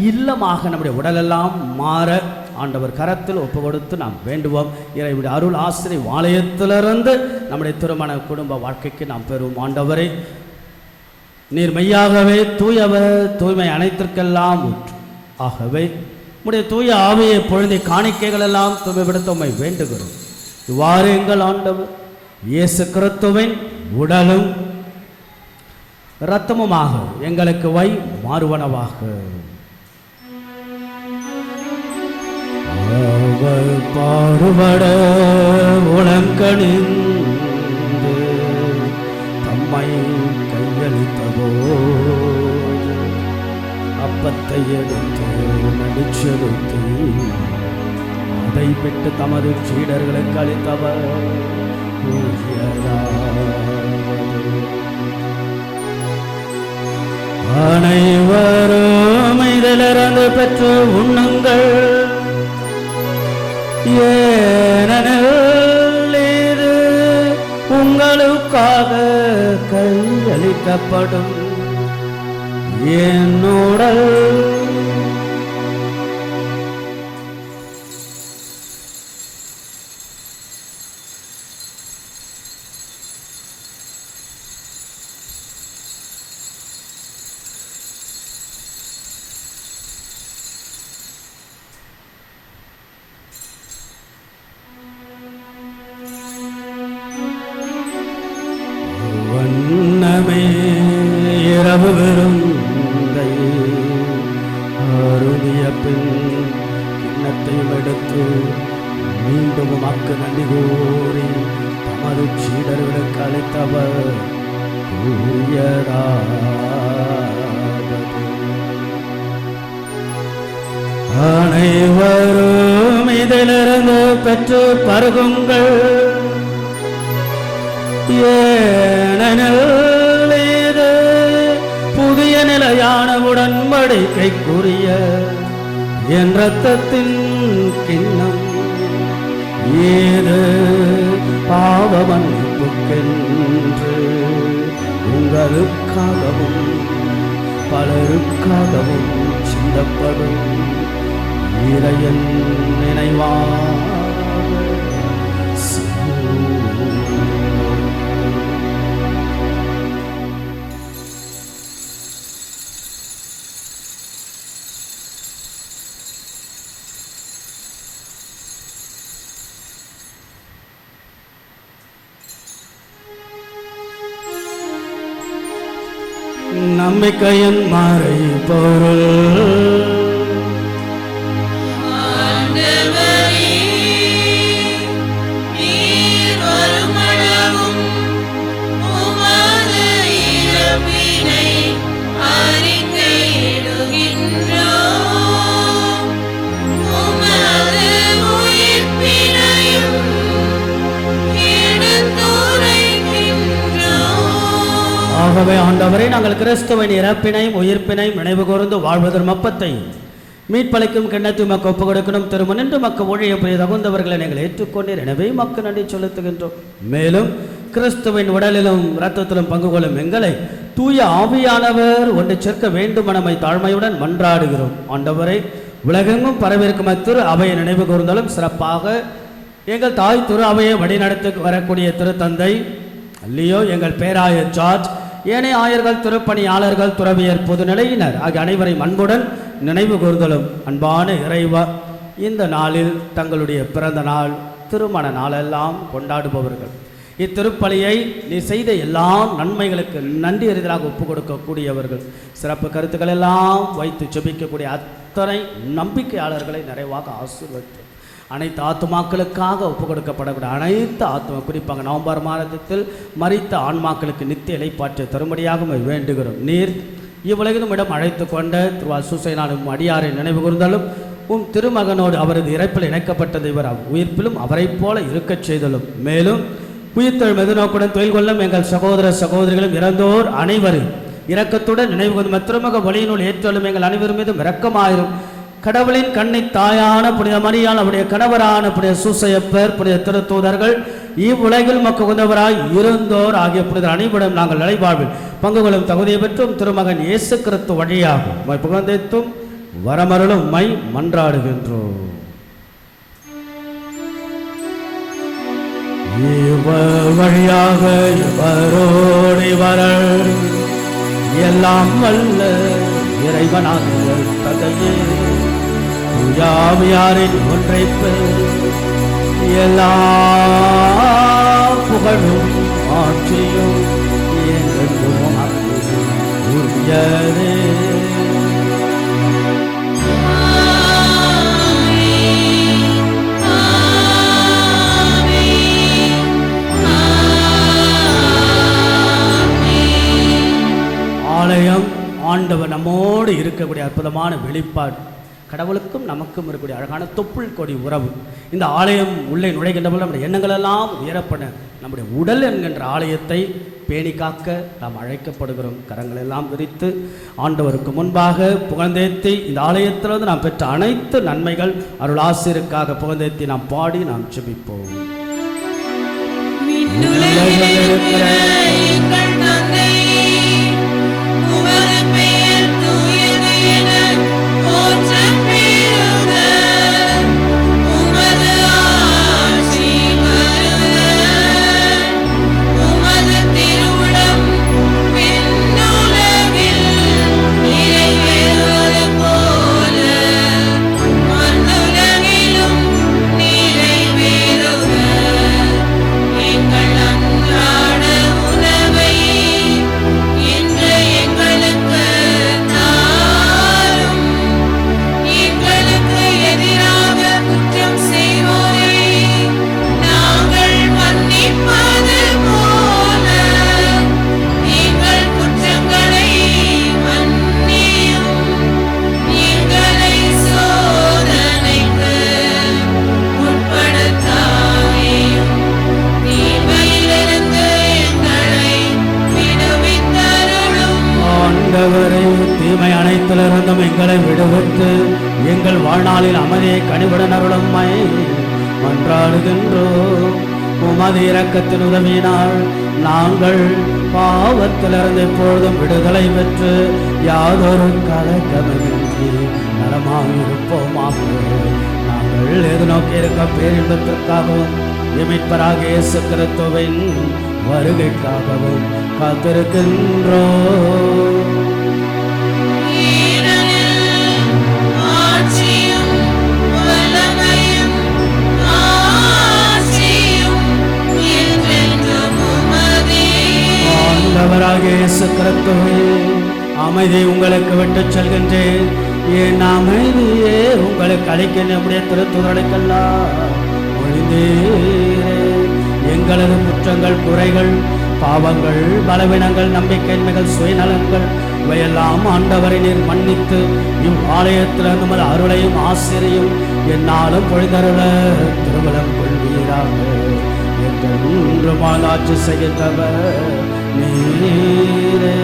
இல்லமாக நம்முடைய உடலெல்லாம் மாற ஆண்டவர் கரத்தில் ஒப்பு கொடுத்து நாம் வேண்டுவோம். இறைவனுடைய அருள் ஆசிரியம் ஆலயத்திலிருந்து நம்முடைய திருமண குடும்ப வாழ்க்கைக்கு நாம் பெறுவோம். ஆண்டவரை நீர் மெய்யாகவே தூயவர், தூய்மை அனைத்திற்கெல்லாம் ஊற்று. ஆகவே உடைய தூய ஆவியை பொழுதை காணிக்கைகள் எல்லாம் தூய்மைப்படுத்த உம்மை வேண்டுகிறோம். இவ்வாறு எங்கள் ஆண்டவர் இயேசு கிறிஸ்துவின் உடலும் இரத்தமுமாக எங்களுக்கு வை மாறுவனவாக. அவர் பாடுபட உளங்கணிந்து உம்மை கையளித்தவோ அப்பத்தை எடுத்து நடிச்செலுத்தி அதை விட்டு தமது சீடர்களுக்கு அளித்தவர் அனைவரும் இதிலிருந்து பெற்று உண்ணுங்கள், ஏனெனில் இது உங்களுக்காக கையளிக்கப்படும் என் உடல். வண்ணமே இரவு விருந்தை அருந்திய பின் கிண்ணத்தையும் எடுத்து மீண்டும் உமக்கு நன்றி கூறி தமது சீடர்களுக்கு அளித்தவர் கூறியதாவது, அனைவரும் இதிலிருந்து பெற்று பருகுங்கள், ஏனெனில் இது புதிய நிலையான உடன்படிக்கைக்குரிய என் இரத்தத்தின் கிண்ணம். இது பாவ மன்னிப்புக்கென்று உங்களுக்காகவும் பலருக்காகவும் சிந்தப்படும் இறைவன் நினைவாக நம்பிக்கையின் மறை பொருள். ஆகவே ஆண்டவரே, நாங்கள் கிறிஸ்துவின் இறப்பினையும் உயிர்ப்பினையும் நினைவு கூர்ந்து வாழ்வதன் அப்பத்தையும் மீட்பளிக்கும் கிண்ணத்தை மக்கு ஒப்புக் கொடுக்கணும். திருமணின்று மக்கு ஊழிய புரிய தகுந்தவர்களை நீங்கள் ஏற்றுக்கொண்டீர், எனவே மக்கு நன்றி செலுத்துகின்றோம். மேலும் கிறிஸ்துவின் உடலிலும் இரத்தத்திலும் பங்கு கொள்ளும் எங்களை தூய ஆவியானவர் ஒன்று சேர்க்க வேண்டும் மனமை தாழ்மையுடன் மன்றாடுகிறோம். ஆண்டவரை, உலகெங்கும் பரவிருக்கும் திரு அவையை நினைவு கூர்ந்தாலும் சிறப்பாக எங்கள் தாய் திரு அவையை வழிநடத்தி வரக்கூடிய திருத்தந்தை லியோ, எங்கள் பேராய ஜார்ஜ், ஏனைய ஆயர்கள், திருப்பணியாளர்கள், துறவியர், பொதுநிலையினர் ஆகிய அனைவரையும் அன்புடன் நினைவு கூர்ந்தலும். அன்பான இறைவா, இந்த நாளில் தங்களுடைய பிறந்த நாள், திருமண நாளெல்லாம் கொண்டாடுபவர்கள் இத்திருப்பலியை நீ செய்த எல்லா நன்மைகளுக்கு நன்றி அறிதலாக ஒப்புக் கொடுக்கக்கூடியவர்கள், சிறப்பு கருத்துக்கள் எல்லாம் வைத்து செபிக்கக்கூடிய அத்தனை நம்பிக்கையாளர்களை நிறைவாக ஆசீர்வதித்து அனைத்து ஆத்துமாக்களுக்காக ஒப்புக் கொடுக்கப்படக்கூடிய அனைத்து ஆத்மா, குறிப்பாக நவம்பர் மாதத்தில் மரித்த ஆன்மாக்களுக்கு நித்திய இலைப்பாற்ற தரும்படியாக வேண்டுகிறோம். நீர் இவ்வுலகிலும் இடம் அழைத்து கொண்ட திருவாள் சூசையனாலும் அடியாரை நினைவு கூர்ந்தாலும் உம் திருமகனோடு அவரது இறப்பில் இணைக்கப்பட்டது இவர் உயிர்ப்பிலும் அவரைப் போல இருக்கச் செய்தலும். மேலும் உயிர்த்தெழும் எதிர்நோக்குடன் தொழில் கொள்ளும் எங்கள் சகோதர சகோதரிகளும் இறந்தோர் அனைவரும் இரக்கத்துடன் நினைவு கூர்ந்து திருமக வழியினுள் ஏற்றலும் எங்கள் அனைவரும் மீதும் இரக்கமாயிரும். கடவுளின் கண்ணை தாயான புனித மரியாள், அவருடைய கணவரான புனித சூசையப்பர், புனித திருத்தூதர்கள், இவ்வுலகில் மக்கு உதவராய் இருந்தோர் ஆகிய புனித அனைவரும் நாங்கள் நிலைவாழ்வில் பங்கு கொள்ளும் தகுதியை பெற்றும் திருமகன் இயேசு கிறிஸ்து வழியாகும் மை புகழ்ந்தேத்தும் வரமருளும் மை மன்றாடுகின்றோம். இவர் வழியாக இவரோடு இவரல் எல்லாம் வல்ல இறைவனாகிய தந்தையே, யாவியாரின் ஒன்றைப்பு எல்லா புகழும் ஆட்சியும் என்றென்றும் உரியதே. ஆலயம் ஆண்டவர் நம்மோடு இருக்கக்கூடிய அற்புதமான வெளிப்பாடு. கடவுளுக்கும் நமக்கும் இருக்கக்கூடிய அழகான தொப்புள் கொடி உறவு. இந்த ஆலயம் உள்ளே நுழைகின்ற போது நம்முடைய எண்ணங்களெல்லாம் உயரப்பட நம்முடைய உடல் என்கின்ற ஆலயத்தை பேணி காக்க நாம் அழைக்கப்படுகிறோம். கரங்கள் எல்லாம் விரித்து ஆண்டவருக்கு முன்பாக புகழ்ந்தேத்தி இந்த ஆலயத்திலிருந்து நாம் பெற்ற அனைத்து நன்மைகள் அருள் ஆசிரியருக்காக புகழ்ந்தேத்தி நாம் பாடி நாம் ஜெபிப்போம். தீமை அனைத்திலிருந்தும் எங்களை விடுவித்து எங்கள் வாழ்நாளில் அமைதியை கனிவுடன் அருளும்மை மன்றாடுகின்றோம். உமது இரக்கத்தின் உதவியினால் நாங்கள் பாவத்திலிருந்து எப்பொழுதும் விடுதலை பெற்று யாதொரு கலக்கமின்றி நலமாயிருப்போமாக. நாங்கள் எதிர்நோக்கி இருக்க பேரின்பத்திற்காகவும் மீட்பராக இயேசு கிறிஸ்துவின் வருகைக்காகவும் காத்திருக்கின்றோம். ஆண்டவராக இயேசு கிறிஸ்துவே, அமைதி உங்களுக்கு விட்டுச் செல்கின்றேன், என் அமைதியே உங்களுக்கு அளிக்கின்ற நம்முடைய திருத்துதலுக்கெல்லாம் ஒழிந்தீரே. எங்களது குற்றங்கள், குறைகள், பாவங்கள், பலவீனங்கள், நம்பிக்கையின்மைகள், சுயநலங்கள் இவையெல்லாம் ஆண்டவரை நீர் மன்னித்து இவ்வாலயத்தில் நமது அருளையும் ஆசிரியும் என்னாலும் பொழிதருள திருமணம் கொள்வீராக. என்று ஆட்சி செய்கின்றவர் நீரே.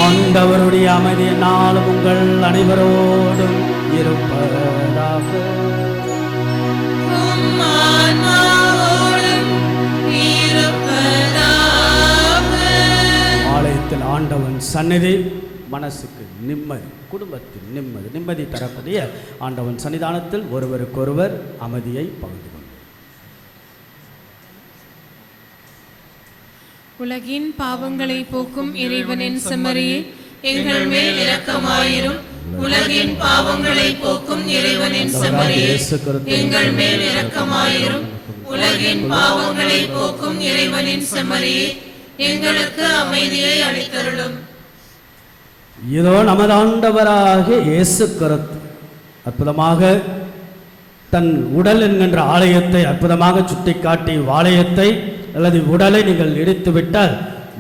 ஆண்டவருடைய அமைதி நாளும் உங்கள் அனைவரோடும் இருப்பதாக. ஆலயத்தில் ஆண்டவன் சந்நிதி மனசுக்கு நிம்மதி, குடும்பத்தில் நிம்மதி தரக்கூடிய ஆண்டவன் சன்னிதானத்தில் ஒருவருக்கொருவர் அமைதியை பகிர்ந்து கொள்ளும். உலகின் பாவங்களை போக்கும் இறைவனின் செம்மறியே, எங்கள் மேல் இரக்கமாயிரும். உலகின் பாவங்களை போக்கும் இறைவனின் செம்மறியே, எங்கள் மேல் இரக்கமாயிரும். உலகின் பாவங்களை போக்கும் இறைவனின் செம்மறியே, எங்களுக்கு அமைதியை அளித்தருளும். இதோ நமது ஆண்டவராக இயேசு கிறிஸ்து அற்புதமாக தன் உடல் என்கின்ற ஆலயத்தை அற்புதமாக சுட்டிக்காட்டி, ஆலயத்தை அல்லது உடலை நீங்கள் இடித்து விட்டால்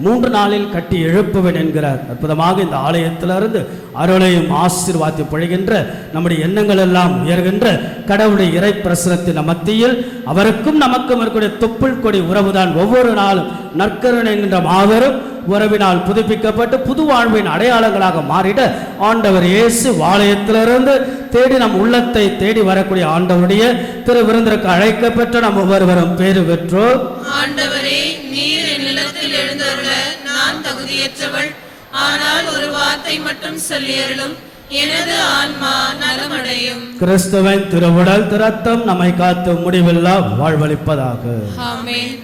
3 நாளில் கட்டி எழுப்புவேன் என்கிறார். அற்புதமாக இந்த ஆலயத்திலிருந்து அருளையும் ஆசீர்வாதத்தை பொழிகின்ற நம்முடைய எண்ணங்கள் எல்லாம் உயர்கின்ற கடவுளுடைய இறை பிரசனத்தின் மத்தியில் அவருக்கும் நமக்கும் இருக்கக்கூடிய தொப்புள் கொடி உறவுதான் ஒவ்வொரு நாளும் நற்கருணை என்கின்ற மாபெரும் உறவினால் புதுப்பிக்கப்பட்டு புது வாழ்வின் அடையாளங்களாக மாறிட ஆண்டவர் இயேசு ஆலயத்திலிருந்து தேடி நம் உள்ளத்தை தேடி வரக்கூடிய ஆண்டவருடைய திரு விருந்திற்கு அழைக்கப்பட்ட நம் ஒவ்வொருவரும் பேறு பெற்றோர். ஆண்டவரே, நீர் என் நிலத்தில் எழுந்தருள நான் தகுதியற்றவள், ஆனால் ஒரு வார்த்தை மட்டும் சொல்லியருளும், எனது ஆன்மா நலமடையும். கிறிஸ்துவின் திருவுடல் திரத்தம் நம்மை காத்து முடிவில்லா வாழ்வளிப்பதாக. ஆமென்.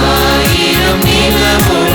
ஆயிரம் நிலவொளி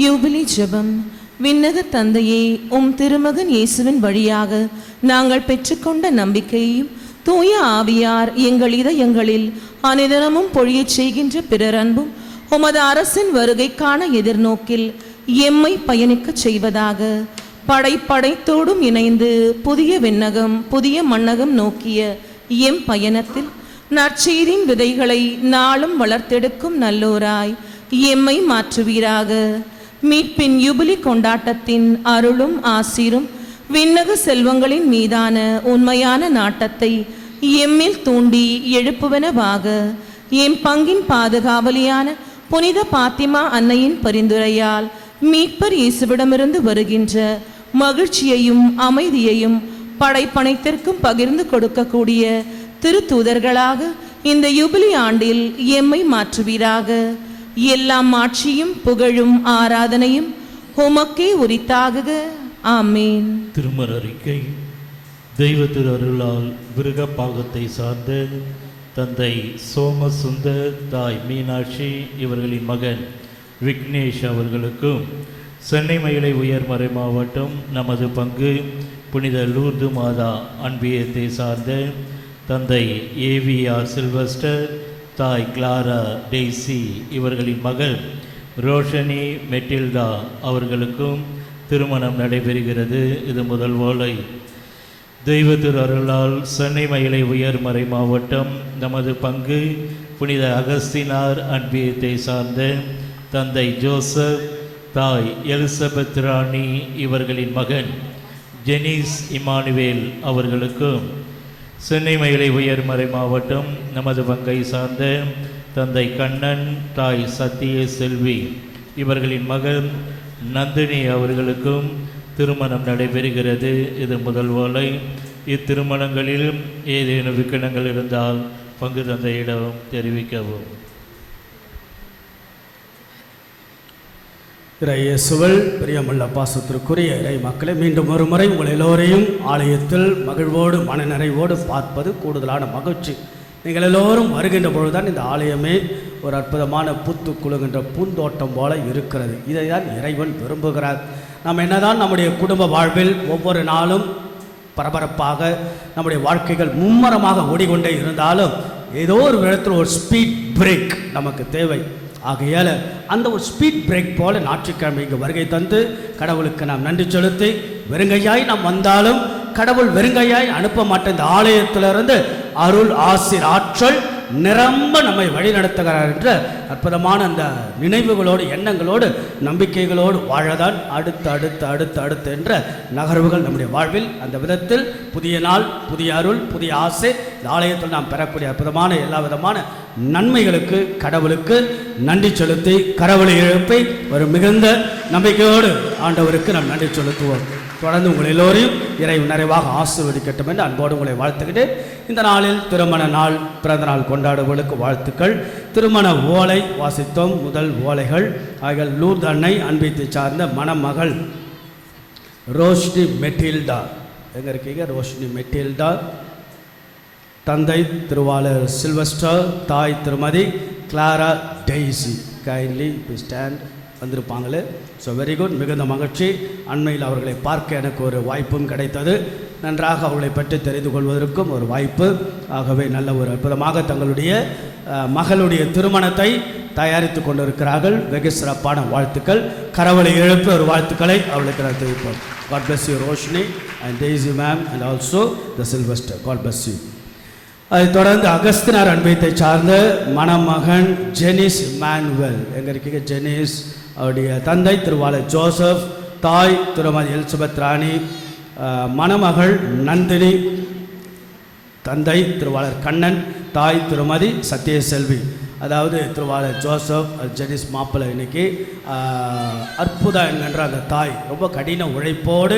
யூபிலி ஜெபம். விண்ணக தந்தையே, உம் திருமகன் இயேசுவின் வழியாக நாங்கள் பெற்றுக்கொண்ட நம்பிக்கையையும் தூய ஆவியார் எங்கள் இதயங்களில் அனுதினமும் பொழியச் செய்கின்ற பிறர் அன்பும் உமது அரசின் வருகைக்கான எதிர்நோக்கில் எம்மை பயணிக்கச் செய்வதாக. படைத்தோடும் இணைந்து புதிய விண்ணகம் புதிய மண்ணகம் நோக்கிய எம் பயணத்தில் நற்செய்தியின் விதைகளை நாளும் வளர்த்தெடுக்கும் நல்லோராய் எம்மை மாற்றுவீராக. மீட்பின் யுபிலி கொண்டாட்டத்தின் அருளும் ஆசீரும் விண்ணக செல்வங்களின் மீதான உண்மையான நாட்டத்தை எம்மில் தூண்டி எழுப்புவனவாக. எம் பங்கின் பாதுகாவலியான புனித பாத்திமா அன்னையின் பரிந்துரையால் மீட்பர் இயேசுவிடமிருந்து வருகின்ற மகிழ்ச்சியையும் அமைதியையும் படைப்பனைத்திற்கும் பகிர்ந்து கொடுக்கக்கூடிய திருத்தூதர்களாக இந்த யுபிலி ஆண்டில் எம்மை மாற்றுவீராக. எல்லாம் ஆட்சியும் புகழும் ஆராதனையும் உமக்கே உரித்தாகுக. ஆமேன். திருமண அறிக்கை. தெய்வ திரு அருளால் விருக பாகத்தை சார்ந்த தந்தை சோமசுந்தர், தாய் மீனாட்சி இவர்களின் மகன் விக்னேஷ் அவர்களுக்கும், சென்னை மயிலை உயர்மறை மாவட்டம் நமது பங்கு புனித லூர்து மாதா அன்பியத்தை சார்ந்த தந்தை ஏவிஆர் சில்வஸ்டர், தாய் கிளாரா டெய்சி இவர்களின் மகள் ரோஷனி மெட்டில்டா அவர்களுக்கும் திருமணம் நடைபெறுகிறது. இது முதல் ஓலை. தெய்வ திரு அருளால் சென்னை மயிலை உயர்மறை மாவட்டம் நமது பங்கு புனித அகஸ்தினார் அன்பியத்தை சார்ந்த தந்தை ஜோசப், தாய் எலிசபெத் ராணி இவர்களின் மகன் ஜெனிஸ் இமானுவேல் அவர்களுக்கும், சென்னை மயிலை உயர்மறை மாவட்டம் நமது பங்கை சார்ந்த தந்தை கண்ணன், தாய் சத்திய செல்வி இவர்களின் மகன் நந்தினி அவர்களுக்கும் திருமணம் நடைபெறுகிறது. இது முதல் ஓலை. இத்திருமணங்களில் ஏதேனும் விக்கணங்கள் இருந்தால் பங்கு தந்தையிடம் தெரிவிக்கவும். இறையேசுவில் பிரியமுள்ள பாசத்திற்குரிய இறை மக்களை, மீண்டும் ஒரு முறை உங்கள் எல்லோரையும் ஆலயத்தில் மகிழ்வோடு மனநிறைவோடு பார்ப்பது கூடுதலான மகிழ்ச்சி. நீங்கள் எல்லோரும் வருகின்ற பொழுதுதான் இந்த ஆலயமே ஒரு அற்புதமான பூத்து குலுகின்ற பூந்தோட்டம் போல இருக்கிறது. இதை தான் இறைவன் விரும்புகிறார். நாம் என்னதான் நம்முடைய குடும்ப வாழ்வில் ஒவ்வொரு நாளும் பரபரப்பாக நம்முடைய வாழ்க்கைகள் மும்மரமாக ஓடிக்கொண்டே இருந்தாலும் ஏதோ ஒரு இடத்துல ஒரு ஸ்பீட் பிரேக் நமக்கு தேவை. ஆகையால் அந்த ஒரு ஸ்பீட் பிரேக் போல ஞாயிற்றுக்கிழமை இங்கு வருகை தந்து கடவுளுக்கு நாம் நன்றி செலுத்தி, வெறுங்கையாய் நாம் வந்தாலும் கடவுள் வெறுங்கையாய் அனுப்ப மாட்டேன். இந்த ஆலயத்திலிருந்து அருள் ஆசிர் ஆற்றல் நிரம்ப நம்மை வழி நடத்துகிறார் என்ற அற்புதமான அந்த நினைவுகளோடு, எண்ணங்களோடு, நம்பிக்கைகளோடு வாழதான் அடுத்து அடுத்து அடுத்து அடுத்து என்ற நகர்வுகள் நம்முடைய வாழ்வில். அந்த விதத்தில் புதிய நாள், புதிய அருள், புதிய ஆசை இந்த ஆலயத்தில் நாம் பெறக்கூடிய அற்புதமான எல்லா விதமான நன்மைகளுக்கு கடவுளுக்கு நன்றி செலுத்தி கரவொலி எழுப்பை ஒரு மிகுந்த நம்பிக்கையோடு ஆண்டவருக்கு நாம் நன்றி செலுத்துவோம். தொடர்ந்து உங்கள் எல்லோரையும் இறை நிறைவாக ஆசீர்வதிக்கட்டும் என்று அன்போடு உங்களை வாழ்த்துக்கிட்டு, இந்த நாளில் திருமண நாள், பிறந்த நாள் கொண்டாடுவர்களுக்கு வாழ்த்துக்கள். திருமண ஓலை வாசித்தோம். முதல் ஓலைகள் ஆகிய லூர்து அன்னை அன்பியத்தை சார்ந்த மணமகள் ரோஷினி மெட்டில்டா. எங்கே இருக்கீங்க? ரோஷினி மெட்டில்டா. தந்தை திருவாளர் சில்வஸ்டர், தாய் திருமதி கிளாரா டெய்சி. Kindly stand. வந்திருப்பாங்களே. So very good. மிகுந்த மகிழ்ச்சி. அண்மையில் அவர்களை பார்க்க எனக்கு ஒரு வாய்ப்பும் கிடைத்தது. நன்றாக அவர்களை பற்றி தெரிந்து கொள்வதற்கும் ஒரு வாய்ப்பு. ஆகவே நல்ல ஒரு அற்புதமாக தங்களுடைய மகளுடைய திருமணத்தை தயாரித்து கொண்டிருக்கிறார்கள். வெகு சிறப்பான வாழ்த்துக்கள். கரவொலி எழுப்பி ஒரு வாழ்த்துக்களை அவளுக்கு நான் தெரிவிப்போம். God bless you Roshini and Daisy ma'am and also the Sylvester. God bless you. அதை தொடர்ந்து அகஸ்தினார் அன்பியத்தை சார்ந்த மணமகன் ஜெனிஸ் மேனுவல். எங்கே இருக்கீங்க? ஜெனிஸ். அவருடைய தந்தை திருவாளர் ஜோசப், தாய் திருமதி எலிசபெத் ராணி, மணமகள் நந்தினி, தந்தை திருவாளர் கண்ணன், தாய் திருமதி சத்திய செல்வி. அதாவது திருவாளர் ஜோசப், ஜெனிஸ் மாப்பிள்ளை இன்னைக்கு அற்புதம் என்கின்ற அந்த தாய் ரொம்ப கடின உழைப்போடு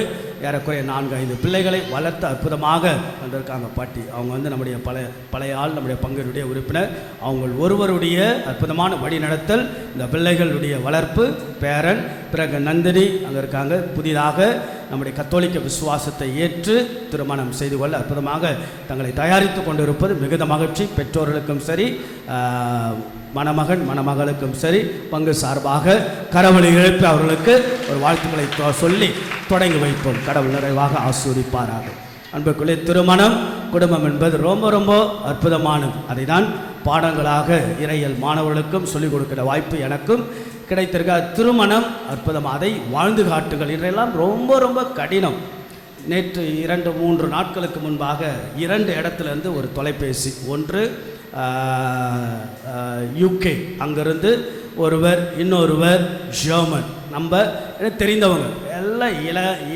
ஏறக்குறைய 4-5 பிள்ளைகளை வளர்த்து அற்புதமாக வந்திருக்காங்க பாட்டி. அவங்க வந்து நம்முடைய பழைய ஆள், நம்முடைய பங்கினுடைய உறுப்பினர். அவங்க ஒருவருடைய அற்புதமான வழிநடத்தல், இந்த பிள்ளைகளுடைய வளர்ப்பு, பேரன், பிறகு நந்தினி அங்கே இருக்காங்க. புதிதாக நம்முடைய கத்தோலிக்க விசுவாசத்தை ஏற்று திருமணம் செய்து கொள்ள அற்புதமாக தங்களை தயாரித்து கொண்டிருப்பது மிகுந்த மகிழ்ச்சி. பெற்றோர்களுக்கும் சரி, மணமகன் மணமகளுக்கும் சரி பங்கு சார்பாக கரவொலி எழுப்பி அவர்களுக்கு ஒரு வாழ்த்துக்களை சொல்லி தொடங்கி வைப்போம். கடவுள் நிறைவாக ஆசீர்வதிப்பாராக. அன்புக்குள்ளே திருமணம் குடும்பம் என்பது ரொம்ப ரொம்ப அற்புதமானது. அதை தான் பாடங்களாக இறையியல் மாணவர்களுக்கும் சொல்லிக் கொடுக்கிற வாய்ப்பு எனக்கும் கிடைத்திருக்க. திருமணம் அற்புதம், அதை வாழ்ந்து காட்டுகள். இன்றையெல்லாம் ரொம்ப ரொம்ப கடினம். நேற்று 2-3 நாட்களுக்கு முன்பாக 2 இடத்துலேருந்து ஒரு தொலைபேசி, ஒன்று UK அங்கிருந்து ஒருவர், இன்னொருவர் ஜெர்மன், நம்ம தெரிந்தவங்க எல்லாம்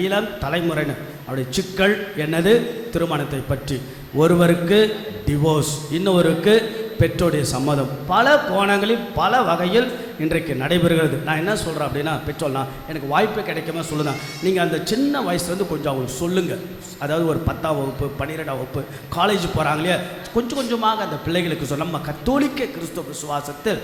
இளம் தலைமுறையினர். அவருடைய சிக்கல் என்னது? திருமணத்தை பற்றி. ஒருவருக்கு டிவோர்ஸ், இன்னொருக்கு பெற்றோருடைய சம்மதம். பல கோணங்களில் பல வகையில் இன்றைக்கு நடைபெறுகிறது. நான் என்ன சொல்கிறேன் அப்படின்னா, பெற்றோர்னா எனக்கு வாய்ப்பு கிடைக்காம சொல்லுதான். நீங்கள் அந்த சின்ன வயசுலேருந்து கொஞ்சம் அவங்களுக்கு சொல்லுங்கள். அதாவது ஒரு 10ஆம் வகுப்பு 12ஆம் வகுப்பு காலேஜ் போகிறாங்களே, கொஞ்சம் கொஞ்சமாக அந்த பிள்ளைகளுக்கு சொல்ல, நம்ம கத்தோலிக்க கிறிஸ்துவ விசுவாசத்தில்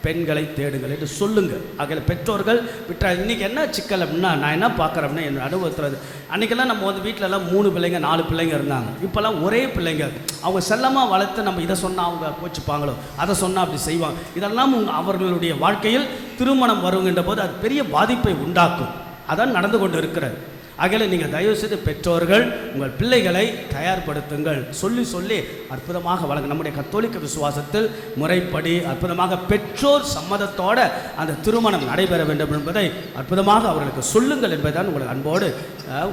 பெண்களை தேடுங்கள் என்று சொல்லுங்கள். அதில் பெற்றோர்கள் விட்டா. இன்றைக்கி என்ன சிக்கல் அப்படின்னா, நான் என்ன பார்க்குறேன் அப்படின்னா, என்னோட அனுபவத்தில் அன்றைக்கெல்லாம் நம்ம வந்து வீட்டிலலாம் 3 பிள்ளைங்க 4 பிள்ளைங்க இருந்தாங்க. இப்போல்லாம் ஒரே பிள்ளைங்க. அவங்க செல்லமாக வளர்த்து நம்ம இதை சொன்னால் அவங்க கோச்சிப்பாங்களோ, அதை சொன்னால் அப்படி செய்வாங்க. இதெல்லாம் அவர்களுடைய வாழ்க்கையில் திருமணம் வருகின்ற போது அது பெரிய பாதிப்பை உண்டாக்கும். அதான் நடந்து கொண்டு இருக்கிறது. ஆகையில் நீங்கள் தயவுசெய்து பெற்றோர்கள் உங்கள் பிள்ளைகளை தயார்படுத்துங்கள். சொல்லி அற்புதமாக வழங்க. நம்முடைய கத்தோலிக்க விசுவாசத்தில் முறைப்படி அற்புதமாக பெற்றோர் சம்மதத்தோடு அந்த திருமணம் நடைபெற வேண்டும் என்பதை அற்புதமாக அவர்களுக்கு சொல்லுங்கள் என்பதை தான் உங்களுக்கு அன்போடு